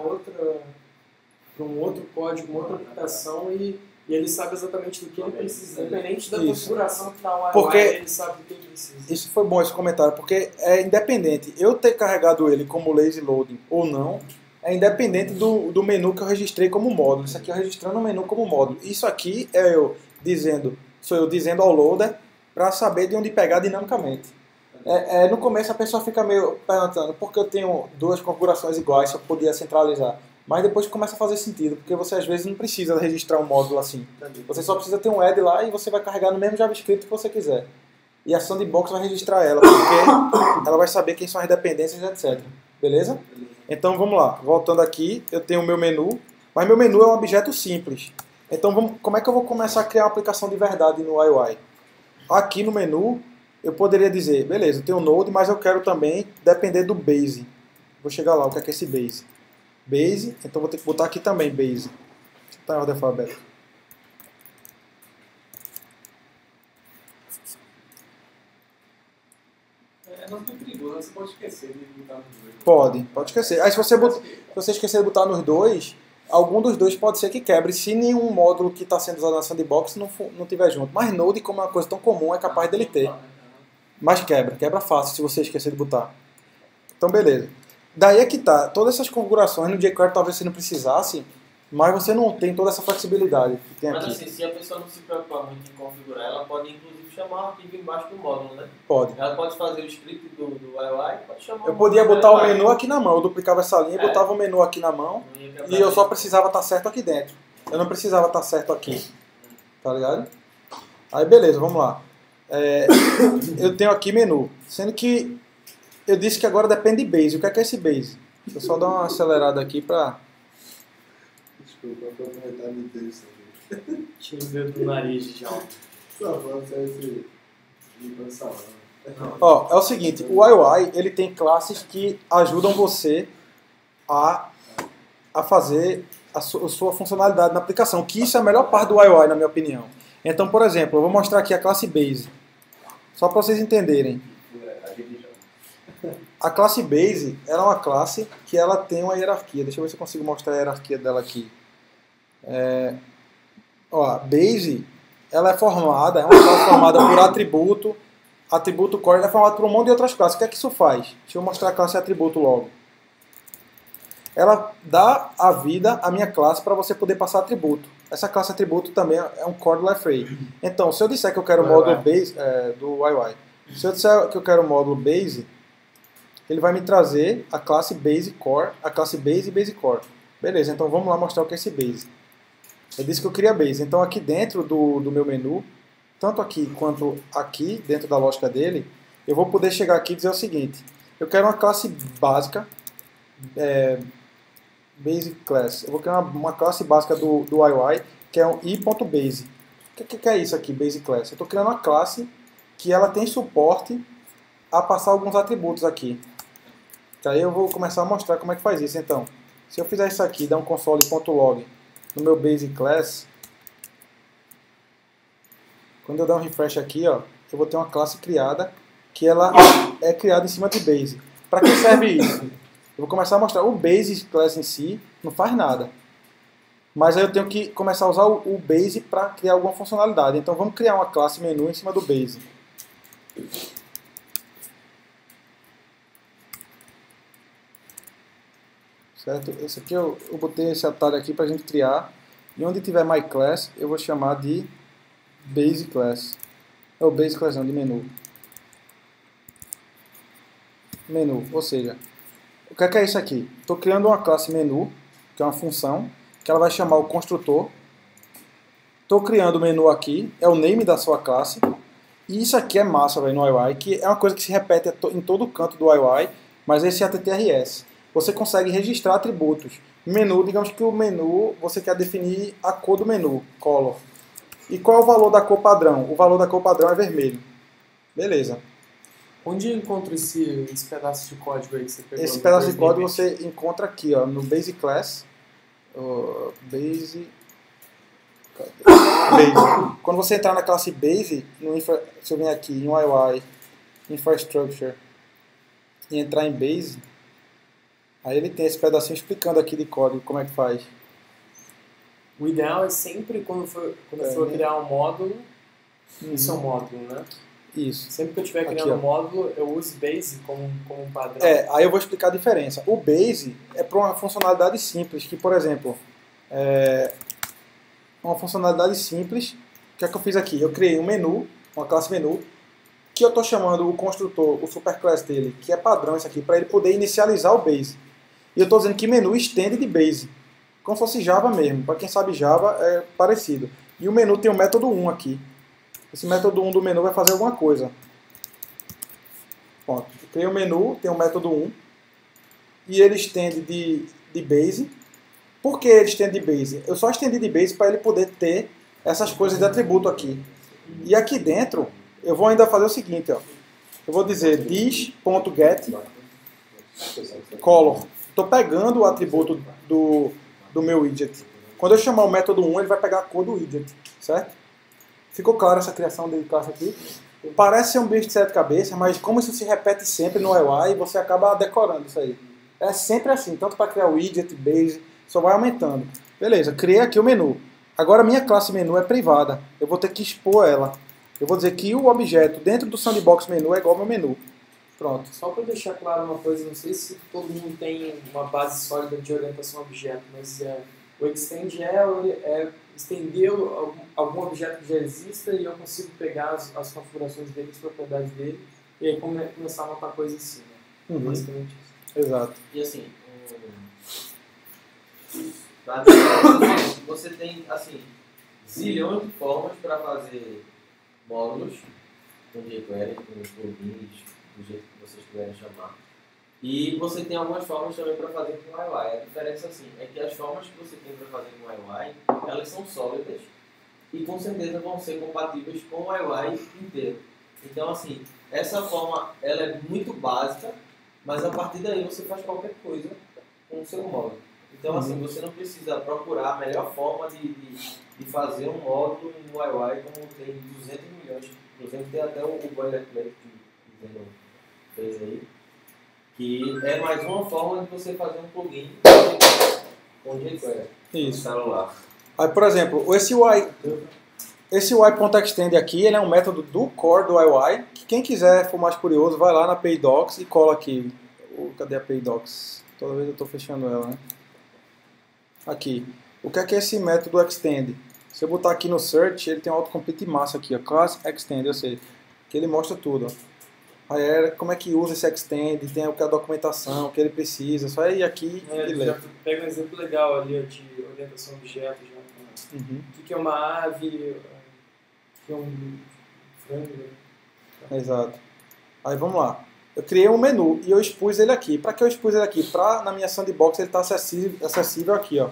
um outro código, uma outra aplicação e ele sabe exatamente do que ele precisa, independente da configuração que está lá, ele sabe do que ele precisa. Isso foi bom esse comentário, porque é independente. Eu ter carregado ele como lazy loading ou não, é independente do menu que eu registrei como módulo. Isso aqui eu registrando o menu como módulo. Isso aqui sou eu dizendo ao loader para saber de onde pegar dinamicamente. No começo a pessoa fica meio perguntando por que eu tenho duas configurações iguais se eu podia centralizar. Mas depois começa a fazer sentido, porque você às vezes não precisa registrar um módulo assim. Você só precisa ter um add lá e você vai carregar no mesmo JavaScript que você quiser. E a Sandbox vai registrar ela, porque ela vai saber quem são as dependências, etc. Beleza? Então vamos lá. Voltando aqui, eu tenho o meu menu. Mas meu menu é um objeto simples. Então, como é que eu vou começar a criar uma aplicação de verdade no UI? Aqui no menu, eu poderia dizer, beleza, eu tenho o Node, mas eu quero também depender do Base. Vou chegar lá, o que é esse Base? Base, então vou ter que botar aqui também Base. Está em ordem alfabética. É não tão perigoso, você pode esquecer de botar nos dois. Pode esquecer. Aí se você esquecer de botar nos dois, algum dos dois pode ser que quebre, se nenhum módulo que está sendo usado na sandbox não tiver junto. Mas Node, como é uma coisa tão comum, é capaz dele ter. Mas quebra fácil se você esquecer de botar. Então beleza. Daí é que tá, todas essas configurações no jQuery talvez você não precisasse, mas você não tem toda essa flexibilidade que tem Mas aqui. assim, se a pessoa não se preocupar muito em configurar, ela pode inclusive chamar o arquivo embaixo do módulo, né? Pode. Ela pode fazer o script do UI, pode chamar Eu podia botar o UI. menu aqui na mão, eu duplicava essa linha, botava o menu aqui na mão, Não ia quebrar e eu só nada. precisava estar certo aqui dentro. Eu não precisava estar certo aqui. Tá ligado? Aí beleza, vamos lá. Eu tenho aqui menu. Sendo que eu disse que agora depende de base. O que é esse base? Deixa eu só dar uma acelerada aqui pra... Desculpa, foi um comentário inteiro. Tinha o dedo do nariz já. Só pode ser esse. Ó, é o seguinte, o UI ele tem classes que ajudam você a fazer a sua funcionalidade na aplicação, que isso é a melhor parte do UI, na minha opinião. Então, por exemplo, eu vou mostrar aqui a classe Base, só para vocês entenderem. A classe Base ela é uma classe que ela tem uma hierarquia. Deixa eu ver se eu consigo mostrar a hierarquia dela aqui. Ó, a Base ela é uma classe formada por atributo core, ela é formada por um monte de outras classes. O que é que isso faz? Deixa eu mostrar a classe atributo logo. Ela dá a vida à minha classe para você poder passar atributo. Essa classe atributo também é um core do Liferay. Então, se eu disser que eu quero o módulo Base do UI, se eu disser que eu quero o módulo Base, ele vai me trazer a classe Base Core, a classe Base e Base Core. Beleza, então vamos lá mostrar o que é esse Base. Eu disse que eu queria Base. Então aqui dentro do meu menu, tanto aqui quanto aqui, dentro da lógica dele, eu vou poder chegar aqui e dizer o seguinte. Eu quero uma classe básica, Basic Class. Eu vou criar uma classe básica do UI, que é um i.base. O que é isso aqui, Basic Class? Eu estou criando uma classe que ela tem suporte a passar alguns atributos aqui. Aí eu vou começar a mostrar como é que faz isso. Então, se eu fizer isso aqui, dar um console.log no meu Basic Class, quando eu der um refresh aqui, ó, eu vou ter uma classe criada que ela é criada em cima de Base. Para que serve isso? Eu vou começar a mostrar. O Base Class em si não faz nada. Mas aí eu tenho que começar a usar o Base para criar alguma funcionalidade. Então vamos criar uma classe menu em cima do Base. Certo? Esse aqui eu botei esse atalho aqui para a gente criar. E onde tiver My Class, eu vou chamar de Base Class. Ou Base Class não, de menu. Menu, ou seja, o que é isso aqui? Estou criando uma classe menu, que é uma função, que ela vai chamar o construtor. Estou criando o menu aqui, é o name da sua classe. E isso aqui é massa, véio, no UI, que é uma coisa que se repete em todo canto do UI, mas esse é ATTRS. Você consegue registrar atributos. Menu, digamos que o menu, você quer definir a cor do menu, color. E qual é o valor da cor padrão? O valor da cor padrão é vermelho. Beleza. Onde eu encontro esse pedaço de código aí que você pegou? Esse pedaço de código você encontra aqui, ó, no Base Class. Base. Quando você entrar na classe Base, se eu vier aqui em UI, Infrastructure, e entrar em Base, aí ele tem esse pedacinho explicando aqui de código como é que faz. O ideal é sempre quando for criar um módulo, isso é um módulo, né? Isso. Sempre que eu estiver Aqui, criando ó. um módulo, eu uso Base como um padrão. Aí eu vou explicar a diferença. O Base é para uma funcionalidade simples, que, por exemplo, uma funcionalidade simples, o que é que eu fiz aqui? Eu criei um menu, uma classe menu, que eu estou chamando o construtor, o superclass dele, que é padrão isso aqui, para ele poder inicializar o Base. E eu estou dizendo que menu estende de Base, como se fosse Java mesmo. Para quem sabe Java é parecido. E o menu tem o método 1 aqui. Esse método 1 do menu vai fazer alguma coisa. Pronto. Eu criei o menu, tem o método 1, e ele estende de Base Por que ele estende de base? Eu só estendi de base para ele poder ter essas coisas de atributo aqui. E aqui dentro, eu vou ainda fazer o seguinte, ó. Eu vou dizer this.get color. Estou pegando o atributo do meu widget. Quando eu chamar o método 1, ele vai pegar a cor do widget, certo? Ficou claro essa criação de classe aqui? Parece ser um bicho de 7 cabeças, mas como isso se repete sempre no UI, você acaba decorando isso aí. É sempre assim, tanto para criar widget, base, só vai aumentando. Beleza, criei aqui o menu. Agora minha classe menu é privada. Eu vou ter que expor ela. Eu vou dizer que o objeto dentro do sandbox menu é igual ao meu menu. Pronto. Só para deixar claro uma coisa, não sei se todo mundo tem uma base sólida de orientação a objeto, mas o extend é estender algum objeto que já exista e eu consigo pegar as configurações dele, as propriedades dele, e aí começar a montar coisas em cima. Basicamente isso. Exato. E assim, você tem assim, zilhões de formas para fazer módulos com jQuery, com os plugins, do jeito que vocês quiserem chamar. E você tem algumas formas também para fazer com o UI. A diferença assim, é que as formas que você tem para fazer com o UI, elas são sólidas e com certeza vão ser compatíveis com o UI inteiro. Então assim, essa forma ela é muito básica, mas a partir daí você faz qualquer coisa com o seu módulo. Então assim, você não precisa procurar a melhor forma de fazer um módulo no UI como tem 200 milhões. Inclusive tem até o boilerplate que o fez aí, que é mais uma forma de você fazer um plugin com jQuery no celular. Aí, por exemplo, esse UI.extend aqui, ele é um método do core do UI, que quem quiser for mais curioso, vai lá na API Docs e cola aqui. Cadê a API Docs? Toda vez eu estou fechando ela, né? Aqui. O que é esse método extend? Se eu botar aqui no search, ele tem um autocomplete massa aqui, ó, class extend, eu sei, que ele mostra tudo, ó. Aí como é que usa esse extend, tem a documentação, o que ele precisa, só ir aqui e ler. Já pega um exemplo legal ali de orientação a objeto, já. O que é uma ave, o que é um frango. Exato. Aí vamos lá. Eu criei um menu e eu expus ele aqui. Para que eu expus ele aqui? Para na minha sandbox ele estar acessível aqui, ó.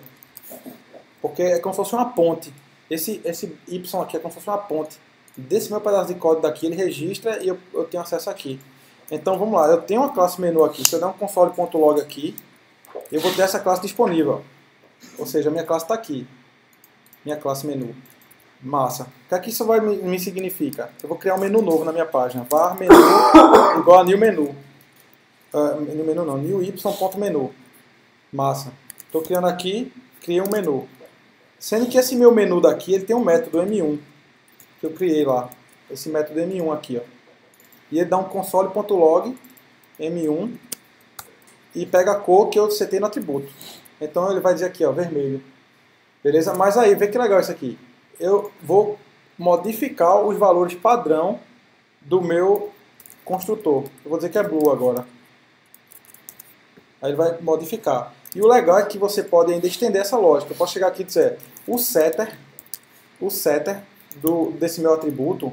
Porque é como se fosse uma ponte. Esse Y aqui é como se fosse uma ponte. Desse meu pedaço de código daqui, ele registra e eu tenho acesso aqui. Então vamos lá, eu tenho uma classe menu aqui. Se eu der um console.log aqui, eu vou ter essa classe disponível. Ou seja, a minha classe está aqui. Minha classe menu. Massa. O que aqui isso vai me significa? Eu vou criar um menu novo na minha página. Var menu igual a new menu. New menu não, new y.menu. Massa. Estou criando aqui, criei um menu. Sendo que esse meu menu daqui, ele tem um método M1. Que eu criei lá. Esse método M1 aqui, ó. E ele dá um console.log M1 e pega a cor que eu setei no atributo. Então ele vai dizer aqui, ó, vermelho. Beleza? Mas aí, vê que legal isso aqui. Eu vou modificar os valores padrão do meu construtor. Eu vou dizer que é blue agora. Aí ele vai modificar. E o legal é que você pode ainda estender essa lógica. Eu posso chegar aqui e dizer, o setter desse meu atributo,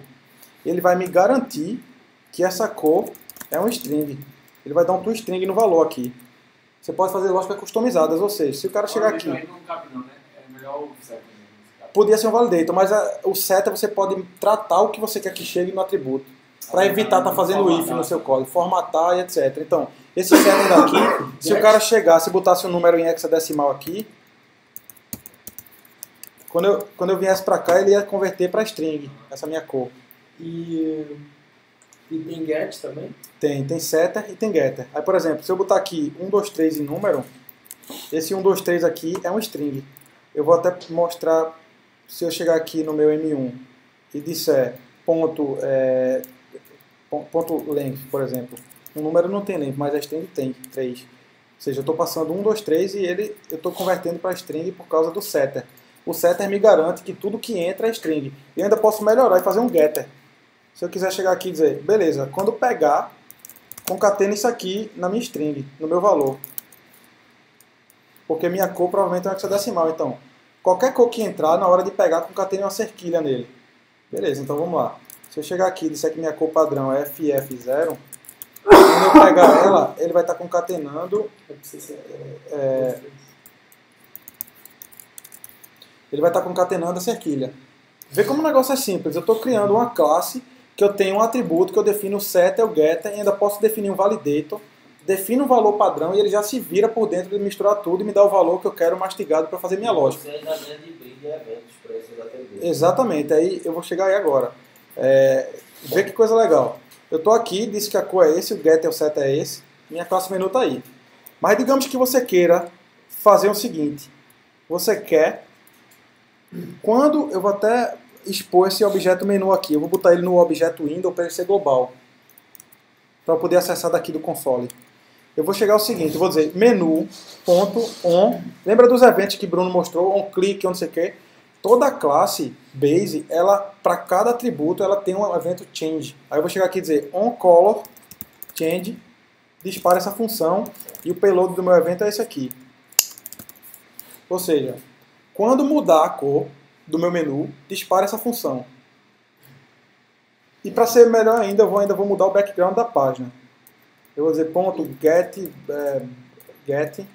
ele vai me garantir que essa cor é um string. Ele vai dar um toString no valor aqui. Você pode fazer lógicas customizadas, ou seja, se o cara chegar aqui... Aí não cabe não, né? É melhor o setter. Podia ser um validator, mas o setter você pode tratar o que você quer que chegue no atributo. Para evitar estar fazendo if no seu código, formatar e etc. Então, esse setter daqui, se o cara chegasse e botasse um número em hexadecimal aqui, quando eu viesse para cá, ele ia converter para string, essa minha cor. E tem get também? Tem setter e tem getter. Aí, por exemplo, se eu botar aqui 1, 2, 3 em número, esse 1, 2, 3 aqui é um string. Eu vou até mostrar, se eu chegar aqui no meu M1 e disser ponto length, por exemplo. Um número não tem length, mas a string tem 3. Ou seja, eu estou passando 1, 2, 3 e eu estou convertendo para string por causa do setter. O setter me garante que tudo que entra é string. E eu ainda posso melhorar e fazer um getter. Se eu quiser chegar aqui e dizer, beleza, quando pegar, concatena isso aqui na minha string, no meu valor. Porque minha cor provavelmente é um hexadecimal. Então, qualquer cor que entrar, na hora de pegar, concatena uma cerquilha nele. Beleza, então vamos lá. Se eu chegar aqui e disser que minha cor padrão é FF0, quando eu pegar ela, ele vai estar concatenando ele vai estar concatenando a cerquilha. Vê como o negócio é simples. Eu estou criando uma classe que eu tenho um atributo que eu defino o setter, o getter, e ainda posso definir um validator, defino um valor padrão e ele já se vira por dentro de misturar tudo e me dá o valor que eu quero mastigado para fazer minha lógica. Você ainda ganha de brinde eventos para esses atributos. Exatamente, aí eu vou chegar aí agora. Vê que coisa legal. Eu estou aqui, disse que a cor é esse, o getter e o setter é esse, minha classe menu está aí. Mas digamos que você queira fazer o seguinte, você quer, quando eu vou até expor esse objeto menu aqui, eu vou botar ele no objeto window para ele ser global, para eu poder acessar daqui do console. Eu vou chegar ao seguinte, eu vou dizer menu.on, lembra dos eventos que Bruno mostrou, on click, on não sei o que, toda classe base, ela, para cada atributo, ela tem um evento change. Aí eu vou chegar aqui e dizer onColor change, dispara essa função e o payload do meu evento é esse aqui. Ou seja, quando mudar a cor do meu menu, dispara essa função. E para ser melhor ainda, eu ainda vou mudar o background da página. Eu vou dizer .get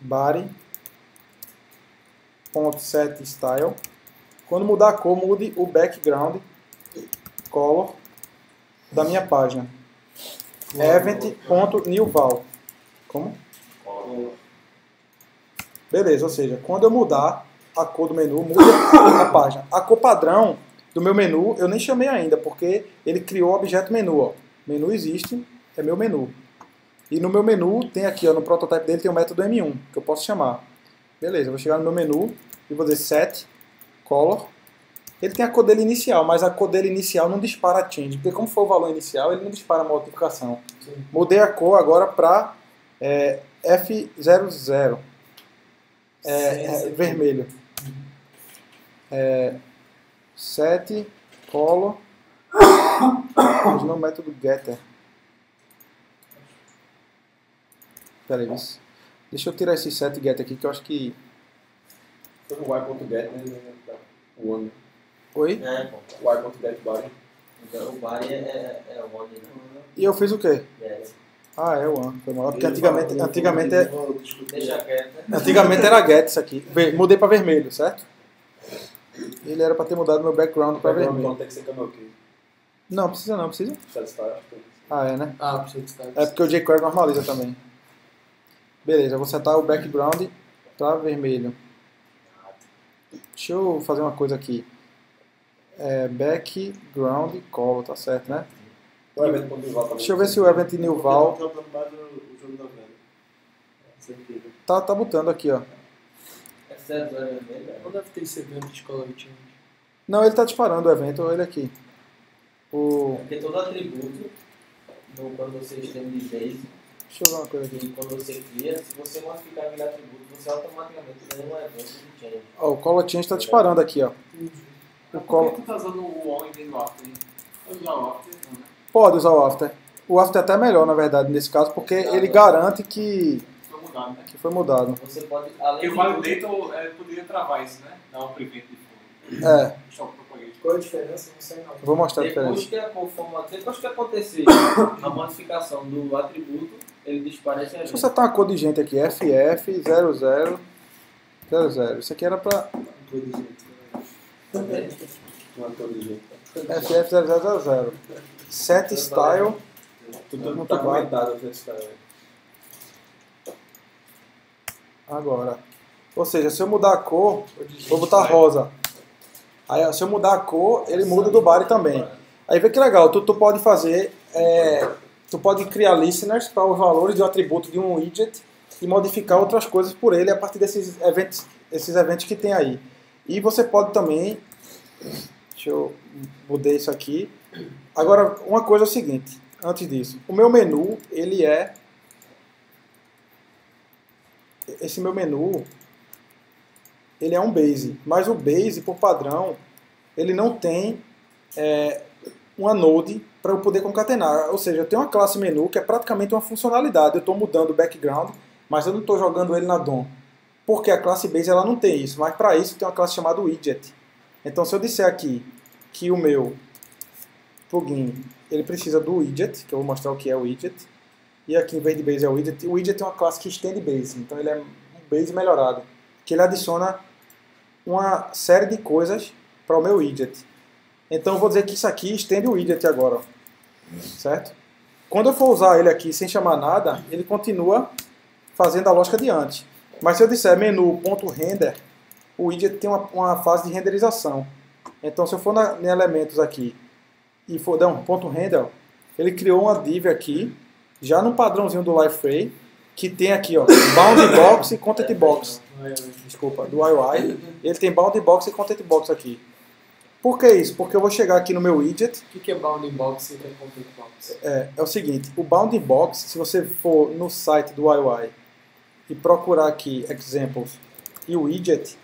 body .setStyle. Quando mudar a cor, mude o background color da minha página. Event.newVal. Como? Beleza, ou seja, quando eu mudar a cor do menu, muda a página. A cor padrão do meu menu eu nem chamei ainda, porque ele criou o objeto menu. Ó. Menu existe, é meu menu. E no meu menu tem aqui, ó, no prototype dele tem o método M1, que eu posso chamar. Beleza, eu vou chegar no meu menu e vou dizer set color. Ele tem a cor dele inicial, mas a cor dele inicial não dispara a change, porque como foi o valor inicial, ele não dispara a modificação. Sim. Mudei a cor agora para F00, vermelho. Set color, no método getter. Pera aí, deixa eu tirar esse set getter aqui, que eu acho que... Foi no y.get, né? O ano. Oi? Y.get body. Então o body é o one, né? E eu fiz o quê? Yes. Ah, é o one. Foi mal. Porque antigamente Deixa quieto. antigamente era get isso aqui. Mudei para vermelho, certo? Ele era para ter mudado meu background para vermelho. Então tem que ser camel key. Não, precisa não, precisa. Ah, é, né? Ah, precisa de estar. É porque o jQuery normaliza também. Beleza, eu vou setar o background para vermelho. Deixa eu fazer uma coisa aqui. Background color, tá certo, né? Deixa eu ver se o event newVal tá botando aqui, ó. É certo, é vermelho. Não deve ter esse evento de color change. Não, ele tá disparando o evento, ele aqui. Porque todo atributo, quando você estende base, Deixa eu ver uma coisa aqui. e quando você cria, se você modificar aquele atributo, você automaticamente tem um evento de change. Ó, o color change tá disparando aqui, ó. Por que tu tá usando o on em vez do after? Pode usar o after, não, né? Pode usar o after. O after é até melhor, na verdade, nesse caso, porque ele garante que Foi mudado, né? foi mudado. Você pode, Porque além o validator poderia travar isso, né? Dar um prevent de fundo. É, Shock propagate. Qual a diferença? Não sei não. eu vou mostrar a diferença. depois que acontecer a modificação do atributo, ele dispara esse Deixa eu evento. setar uma cor de gente aqui, FF0000. Isso aqui era pra FF0000. Set style. Tudo Muito tá bom. comentado no style. Agora. Ou seja, se eu mudar a cor, vou botar rosa. Aí, ó, se eu mudar a cor, ele muda do body também. Aí vê que legal, tu pode fazer, tu pode criar listeners para os valores de um atributo de um widget e modificar outras coisas por ele a partir desses eventos que tem aí. E você pode também, deixa eu mudar isso aqui. Agora, uma coisa é o seguinte, antes disso, o meu menu, ele é, esse meu menu, ele é um base, mas o base, por padrão, ele não tem uma node para eu poder concatenar. Ou seja, eu tenho uma classe menu que é praticamente uma funcionalidade. Eu estou mudando o background, mas eu não estou jogando ele na DOM. Porque a classe base ela não tem isso, mas para isso tem uma classe chamada widget. Então se eu disser aqui que o meu plugin ele precisa do widget, que eu vou mostrar o que é o widget, e aqui em vez de base é o widget é uma classe que estende base, então ele é um base melhorado, que ele adiciona uma série de coisas para o meu widget. Então eu vou dizer que isso aqui estende o widget agora, ó. Certo? Quando eu for usar ele aqui sem chamar nada, ele continua fazendo a lógica de antes. Mas se eu disser menu.render, o widget tem uma fase de renderização. Então se eu for em elementos aqui e for dar um ponto render, ele criou uma div aqui, já no padrãozinho do Liferay, que tem aqui, ó, bounding box e content box. Desculpa, do UI. Ele tem bounding box e content box aqui. Por que isso? Porque eu vou chegar aqui no meu widget. O que é bounding box e o que é content box? É o seguinte, o bounding box, se você for no site do UI e procurar aqui examples e o widget,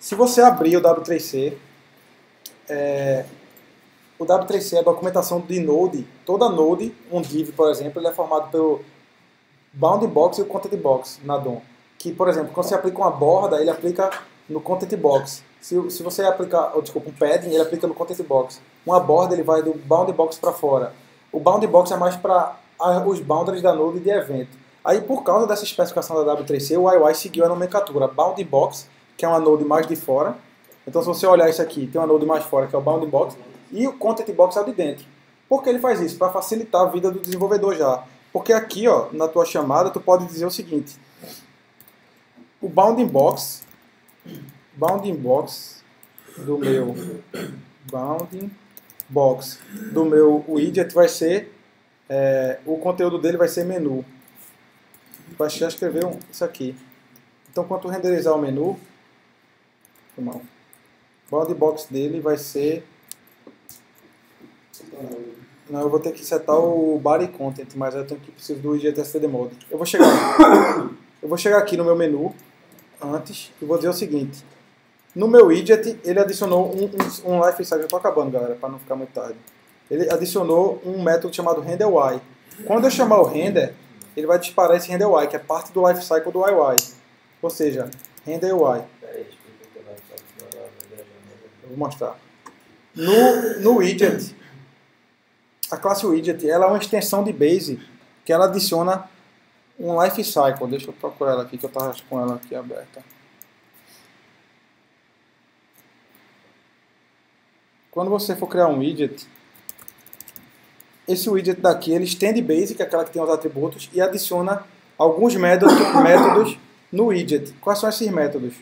se você abrir o W3C, o W3C é a documentação de Node. Toda Node, um div, por exemplo, ele é formado pelo bounding box e o content box na DOM. Que, por exemplo, quando você aplica uma borda, ele aplica no content box. Se você aplicar, um padding, ele aplica no content box. Uma borda, ele vai do bounding box para fora. O bounding box é mais para os boundaries da node de evento. Aí, por causa dessa especificação da W3C, o UI seguiu a nomenclatura bounding box, que é uma node mais de fora. Então, se você olhar isso aqui, tem uma node mais fora, que é o bounding box, e o content box é o de dentro. Por que ele faz isso? Para facilitar a vida do desenvolvedor já. Porque aqui, ó, na tua chamada, tu pode dizer o seguinte: o bounding box do meu widget vai ser, o conteúdo dele vai ser menu. Vai escrever isso aqui. Então, quando tu renderizar o menu, o bounding box dele vai ser... Não, eu vou ter que setar o body content, mas eu preciso do widget std mode. Eu vou chegar aqui no meu menu antes e vou dizer o seguinte: no meu widget ele adicionou um life cycle. Eu estou acabando, galera, para não ficar muito tarde. Ele adicionou um método chamado renderY. Quando eu chamar o render, ele vai disparar esse renderY, que é parte do life cycle do UI. Ou seja, renderY. Eu vou mostrar. No widget, a classe widget, ela é uma extensão de base que ela adiciona um life cycle. Deixa eu procurar ela aqui, que eu estava com ela aqui aberta. Quando você for criar um widget, esse widget daqui, ele estende base, que é aquela que tem os atributos, e adiciona alguns métodos no widget. Quais são esses métodos?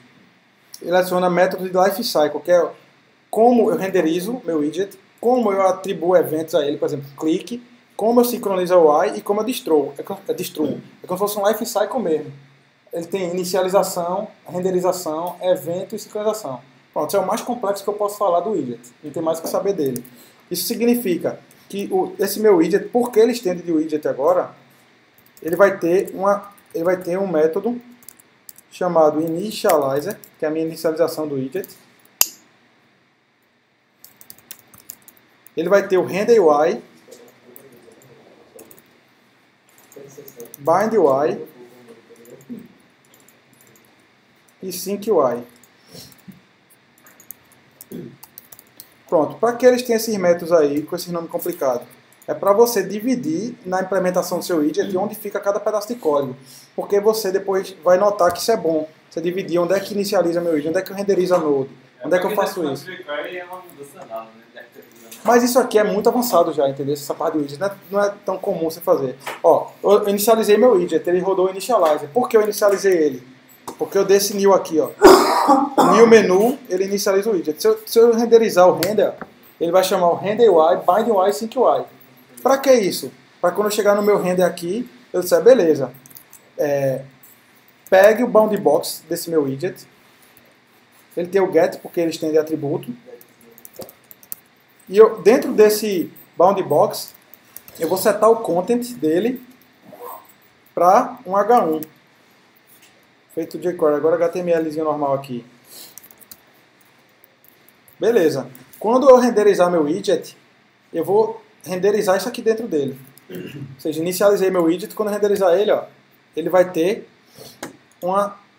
Ele adiciona métodos de life cycle, que é como eu renderizo meu widget, como eu atribuo eventos a ele, por exemplo, clique, como eu sincronizo o UI e como eu destruo. É como se fosse um life cycle mesmo. Ele tem inicialização, renderização, evento e sincronização. Pronto, isso é o mais complexo que eu posso falar do widget. Não tem mais o que saber dele. Isso significa que esse meu widget, porque ele estende de widget agora, ele vai ter um método chamado initializer, que é a minha inicialização do widget. Ele vai ter o renderY, bindUI e syncUI. Pronto, para que eles tenham esses métodos aí, com esse nome complicado? É para você dividir na implementação do seu widget onde fica cada pedaço de código. Porque você depois vai notar que isso é bom. Você dividir onde é que inicializa meu widget, onde é que eu renderizo a node, onde é que eu faço isso. Mas isso aqui é muito avançado já, entendeu? Essa parte do widget não é tão comum você fazer. Ó, eu inicializei meu widget, ele rodou o initializer. Por que eu inicializei ele? Porque eu dei esse new aqui, ó. New menu, ele inicializa o widget. Se eu renderizar o render, ele vai chamar o renderY, bindUI e syncUI. Para que isso? Para quando eu chegar no meu render aqui, eu disser, beleza, pegue o bounding box desse meu widget. Ele tem o get, porque ele estende atributo. E dentro desse bounding box, eu vou setar o content dele para um H1. Feito jQuery. Agora HTMLzinho normal aqui. Beleza. Quando eu renderizar meu widget, eu vou renderizar isso aqui dentro dele. Ou seja, inicializei meu widget, quando eu renderizar ele, ó, ele vai ter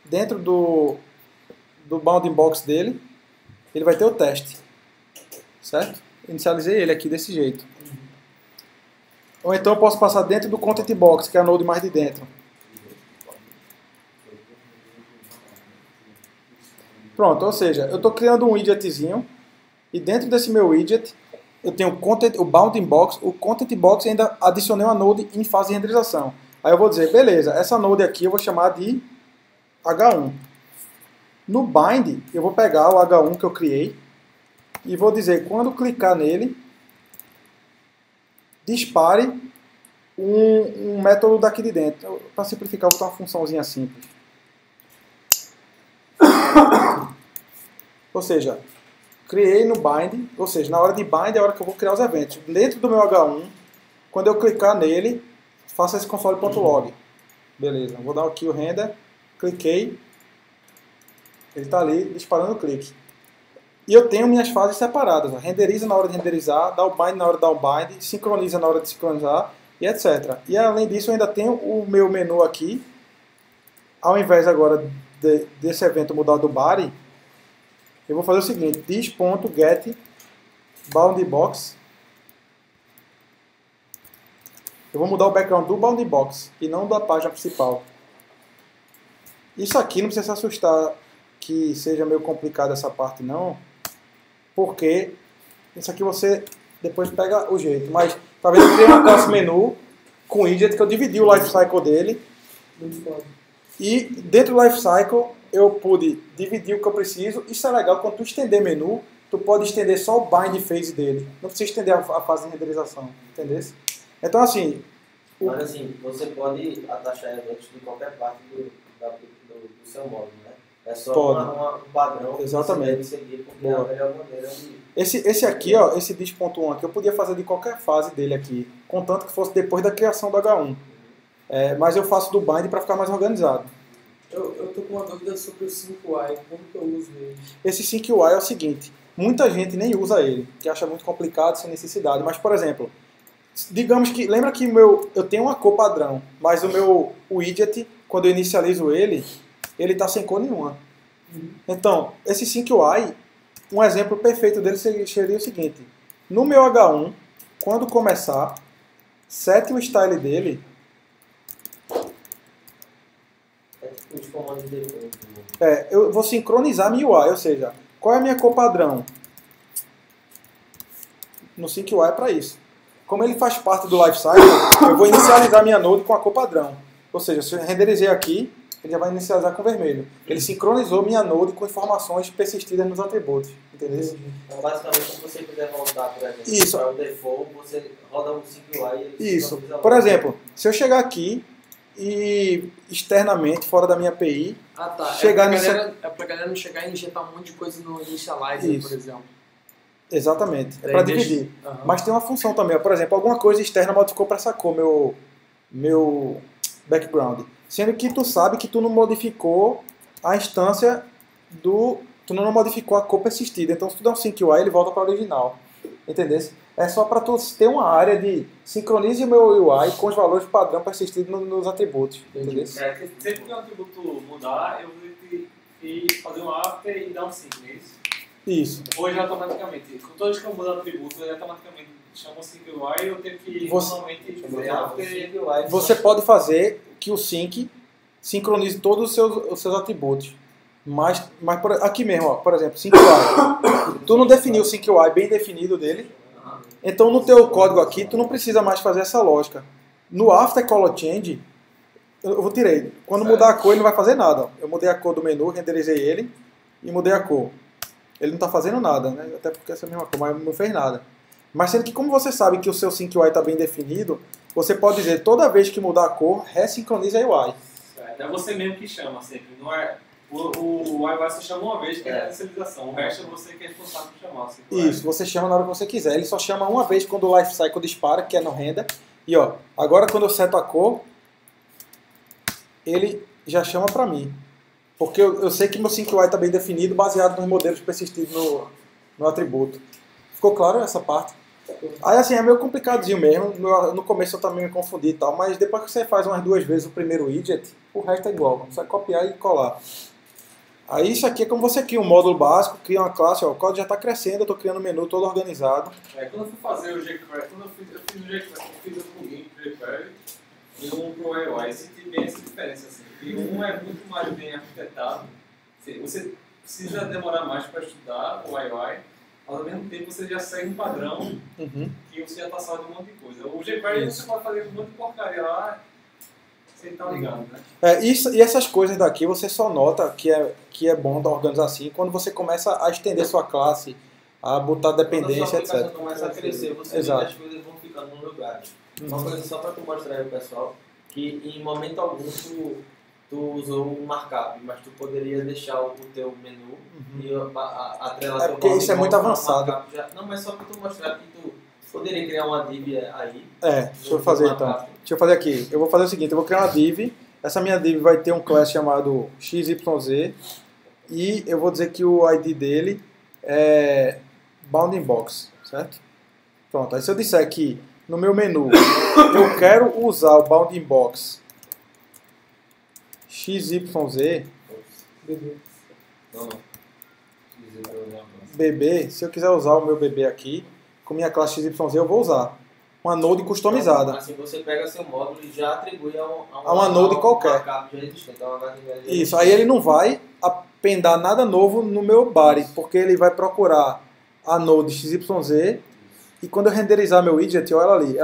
dentro do bounding box dele, ele vai ter o teste. Certo? Inicializei ele aqui desse jeito. Ou então eu posso passar dentro do content box, que é a node mais de dentro. Pronto, ou seja, eu estou criando um widgetzinho e dentro desse meu widget eu tenho o bounding box, o content box e ainda adicionei uma node em fase de renderização. Aí eu vou dizer, beleza, essa node aqui eu vou chamar de H1. No bind, eu vou pegar o H1 que eu criei e vou dizer, quando clicar nele, dispare um método daqui de dentro. Para simplificar, vou botar uma funçãozinha simples. Ou seja, criei no bind, ou seja, na hora de bind é a hora que eu vou criar os eventos. Dentro do meu H1, quando eu clicar nele, faça esse console.log. Beleza, vou dar aqui o render, cliquei, ele está ali disparando o clique. E eu tenho minhas fases separadas. Renderiza na hora de renderizar, dá o bind na hora de dar o bind, sincroniza na hora de sincronizar e etc. E além disso, eu ainda tenho o meu menu aqui. Ao invés agora desse evento mudar do body, eu vou fazer o seguinte, this.get bounding box. Eu vou mudar o background do bounding box e não da página principal. Isso aqui não precisa se assustar que seja meio complicado essa parte não, porque isso aqui você depois pega o jeito. Mas talvez eu criei uma classe menu com widget que eu dividi o lifecycle dele. Muito foda. E dentro do lifecycle eu pude dividir o que eu preciso. Isso é legal, quando tu estender menu, tu pode estender só o bind phase dele. Não precisa estender a fase de renderização, entendeu? Então assim... Mas assim, você pode atachar eventos de qualquer parte do seu módulo, né? É só um padrão exatamente. Que você deve seguir, porque é a melhor maneira de... Esse aqui, ó, esse dis.1 aqui, eu podia fazer de qualquer fase dele aqui, contanto que fosse depois da criação do H1. Mas eu faço do bind para ficar mais organizado. Eu tô com uma dúvida sobre o SyncUI, como que eu uso ele? Esse SyncUI é o seguinte, muita gente nem usa ele, que acha muito complicado, sem necessidade, mas, por exemplo, digamos que, lembra que eu tenho uma cor padrão, mas o meu widget, quando eu inicializo ele está sem cor nenhuma. Então, esse SyncUI, um exemplo perfeito dele seria o seguinte, no meu H1, quando começar, sete o style dele, os comandos de default. eu vou sincronizar minha UI, ou seja, qual é a minha cor padrão? No SyncUI é para isso. Como ele faz parte do lifecycle, eu vou inicializar minha node com a cor padrão. Ou seja, se eu renderizei aqui, ele já vai inicializar com vermelho. Ele sincronizou minha node com informações persistidas nos atributos. Entendeu? Então, basicamente, se você quiser voltar, por exemplo, para o default, você roda um SyncUI e ele isso. Por exemplo, se eu chegar aqui e externamente, fora da minha API, chegar é pra galera não chegar e injetar um monte de coisa no Initializer, isso. por exemplo. Exatamente. É para dividir. Mas tem uma função também. Por exemplo, alguma coisa externa modificou para essa cor, meu background. Sendo que tu sabe que tu não modificou a instância tu não modificou a cor persistida. Então, se tu der um SyncUI, ele volta para o original. Entendeu? É só para tu ter uma área de sincronize o meu UI com os valores padrão persistidos nos atributos. Entendeu? Sempre que um atributo mudar, eu vou ter que fazer um after e dar um sync, não é isso? Isso. Hoje automaticamente. Toda vez que eu mudo o atributo, ele automaticamente chama o SyncUI e eu tenho que normalmente fazer after. Você pode fazer que o sync sincronize todos os seus atributos. Mas aqui mesmo, ó, por exemplo, SyncUI. Tu não definiu o SyncUI bem definido dele. Então no teu código aqui, tu não precisa mais fazer essa lógica. No after color change, eu vou tirei. Quando mudar a cor, ele não vai fazer nada. Ó. Eu mudei a cor do menu, renderizei ele e mudei a cor. Ele não está fazendo nada, né? Até porque essa é a mesma cor, mas não fez nada. Mas sendo que como você sabe que o seu SyncUI está bem definido, você pode dizer, toda vez que mudar a cor, ressincroniza a UI. É você mesmo que chama sempre. Não é, o UI só chama uma vez, que é a inicialização. O resto é você que é responsável por chamar. Assim, isso, você chama na hora que você quiser. Ele só chama uma vez quando o lifecycle dispara, que é no render. E ó, agora quando eu seto a cor, ele já chama para mim. Porque eu sei que meu SyncUI está bem definido, baseado nos modelos persistidos no atributo. Ficou claro essa parte? Aí assim, é meio complicadinho mesmo. No começo eu também me confundi e tal, mas depois que você faz umas 2 vezes o primeiro widget, o resto é igual. Você vai copiar e colar. Aí isso aqui é como você cria um módulo básico, cria uma classe, ó, o código já está crescendo, eu estou criando um menu todo organizado. Quando eu fui fazer o jQuery, quando eu fiz o jQuery, eu fiz um plugin para o jQuery e um para o UI. Senti bem essa diferença. Assim. E um é muito mais bem arquitetado. Você precisa demorar mais para estudar o UI, ao mesmo tempo você já segue um padrão que você já está salvo de um monte de coisa. O jQuery você pode fazer um monte de porcaria lá, sem estar ligado, né? E essas coisas daqui você só nota que é bom organizar assim quando você começa a estender sua classe, a botar dependência, quando a sua etc. aplicação começa a crescer, você vê que as coisas vão ficando no lugar. Uma coisa só para tu mostrar aí, pessoal, que em momento algum tu usou um markup, mas tu poderia deixar o teu menu e atrelar teu porque isso é muito avançado. Não, mas só para tu mostrar que tu poderia criar uma div aí. Deixa eu fazer então. Deixa eu fazer aqui. Eu vou fazer o seguinte, eu vou criar uma div. Essa minha div vai ter um class chamado XYZ e eu vou dizer que o ID dele é bounding box, certo? Pronto, aí se eu disser que no meu menu eu quero usar o bounding box XYZ BB, se eu quiser usar o meu BB aqui, com minha classe XYZ eu vou usar uma node customizada. Então, assim, você pega seu módulo e já atribui a uma node qualquer. Isso, aí ele não vai apendar nada novo no meu body, porque ele vai procurar a node XYZ e quando eu renderizar meu widget, olha ela ali,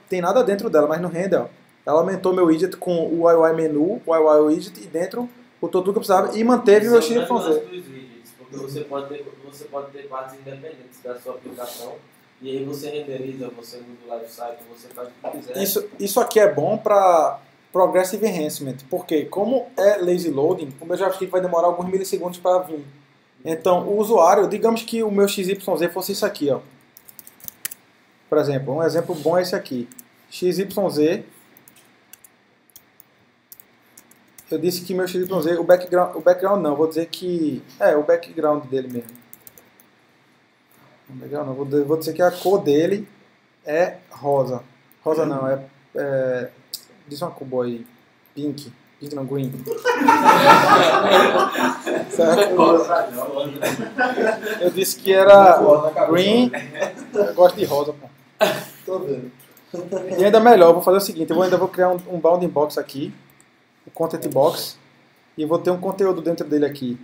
tem nada dentro dela, mas no render, ó, ela aumentou meu widget com o UI menu, o UI widget e dentro o tudo que eu precisava e manteve meu XYZ. Porque você pode ter partes independentes da sua aplicação e aí você renderiza, você muda o lifecycle, você faz o que quiser. Isso aqui é bom para Progressive Enhancement, porque como é lazy loading, o meu JavaScript vai demorar alguns milissegundos para vir. Então o usuário, digamos que o meu XYZ fosse isso aqui, ó. Por exemplo, um exemplo bom é esse aqui. XYZ. Eu disse que meu XYZ, o background não, vou dizer que o background dele mesmo. Legal, não, vou dizer que a cor dele é rosa. Rosa não, diz uma cor boa aí. Pink não, green. Certo? Eu disse que era green. Eu gosto de rosa, pô. Tô vendo. E ainda melhor, eu vou fazer o seguinte, eu ainda vou criar um bounding box aqui, o content box, e eu vou ter um conteúdo dentro dele aqui.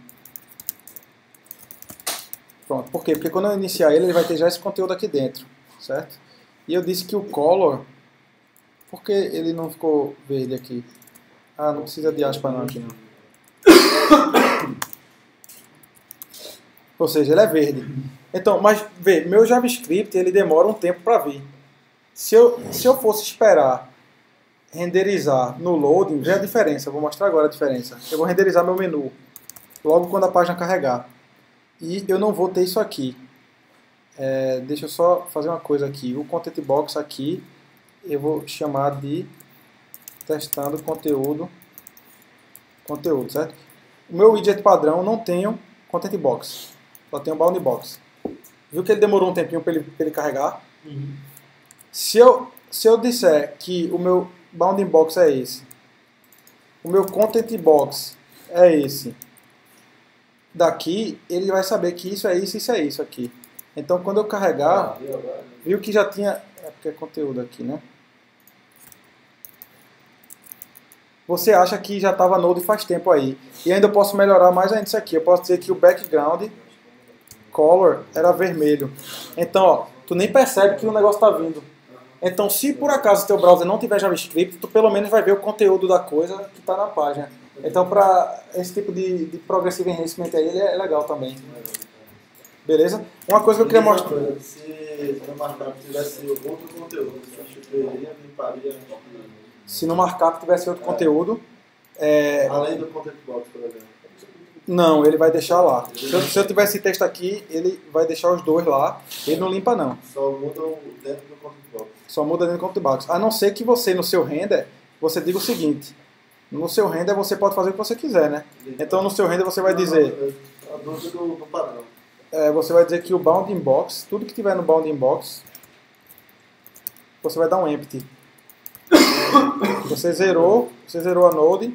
Pronto, por quê? Porque quando eu iniciar ele vai ter já esse conteúdo aqui dentro, certo? E eu disse que o color, por que ele não ficou verde aqui? Ah, não precisa de aspa não aqui não. Ou seja, ele é verde. Então, mas vê, meu JavaScript ele demora um tempo para vir. Se eu fosse esperar renderizar no loading, vê a diferença. Eu vou mostrar agora a diferença. Eu vou renderizar meu menu logo quando a página carregar. E eu não vou ter isso aqui. Deixa eu só fazer uma coisa aqui. O content box aqui eu vou chamar de testando conteúdo, certo? O meu widget padrão não tem content box, só tem um bounding box. Viu que ele demorou um tempinho para ele carregar? Uhum. Se eu disser que o meu bounding box é esse, o meu content box é esse, daqui ele vai saber que isso é isso aqui. Então quando eu carregar, viu que já tinha, porque é conteúdo aqui, né? Você acha que já estava node faz tempo aí. E ainda eu posso melhorar mais ainda isso aqui. Eu posso dizer que o background color era vermelho. Então, ó, tu nem percebe que o negócio está vindo. Então, se por acaso o teu browser não tiver JavaScript, tu pelo menos vai ver o conteúdo da coisa que está na página. Então, para esse tipo de Progressive Enhancement aí, ele é legal também. Beleza? Uma coisa que eu queria mostrar... Se no markup tivesse outro conteúdo, você acha que eu limparia... Se no markup tivesse outro conteúdo... Além do content box, por exemplo. Não, ele vai deixar lá. Se eu tivesse esse texto aqui, ele vai deixar os dois lá. Ele não limpa, não. Só muda dentro do content box. Só muda dentro do content box. A não ser que você, no seu render, você diga o seguinte. No seu render, você pode fazer o que você quiser, né? Então, no seu render, você vai dizer... A dúvida do padrão. Você vai dizer que o bounding box, tudo que tiver no bounding box, você vai dar um empty. Você zerou a node.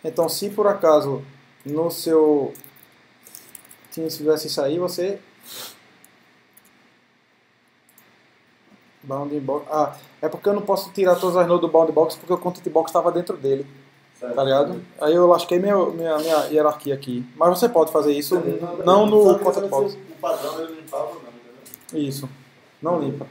Então, se por acaso no seu se tivesse isso aí, você bounding box. É porque eu não posso tirar todas as nodes do bounding box porque o content box estava dentro dele. Tá ligado? Aí eu lasquei minha hierarquia aqui. Mas você pode fazer isso, não no content box. O padrão ele limpava não, entendeu? Isso, não limpa.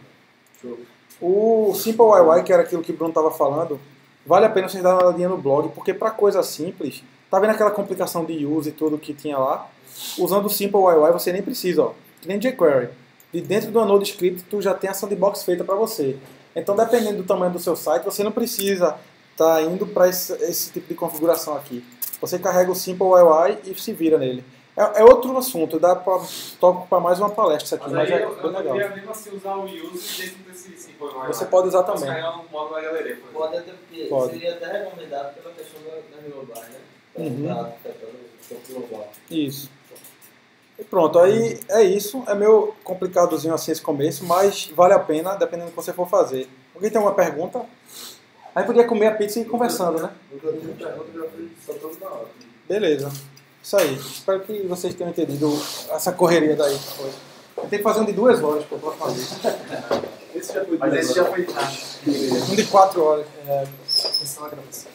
Show. O Simple YY, que era aquilo que o Bruno estava falando, vale a pena vocês darem uma olhadinha no blog, porque para coisa simples, tá vendo aquela complicação de use e tudo que tinha lá? Usando o Simple YY você nem precisa, ó. Que nem jQuery. De dentro do Node Script tu já tem a sandbox feita para você. Então dependendo do tamanho do seu site, você não precisa estar indo para esse tipo de configuração aqui. Você carrega o Simple YY e se vira nele. É outro assunto, dá para mais uma palestra isso aqui, Mas mas aí é eu bem legal. queria mesmo assim usar o use dentro desse Simple UI. Você pode usar também. Posso carregar no módulo da galeria, por exemplo. Pode até porque Pode. seria até recomendado pela questão da global, né? Uhum. Tá afetando o campo global. Isso. E pronto, aí é isso. É meio complicadozinho assim esse começo, mas vale a pena, dependendo do que você for fazer. Alguém tem alguma pergunta? Aí podia comer a pizza e ir conversando, né? Eu tenho pergunta, já fui só todo na hora. Beleza. Isso aí. Espero que vocês tenham entendido essa correria daí que foi. Eu tenho que fazer um de 2 horas para próxima vez. Esse já foi. Mas esse já foi. Um de 4 horas. Essa é uma gravação.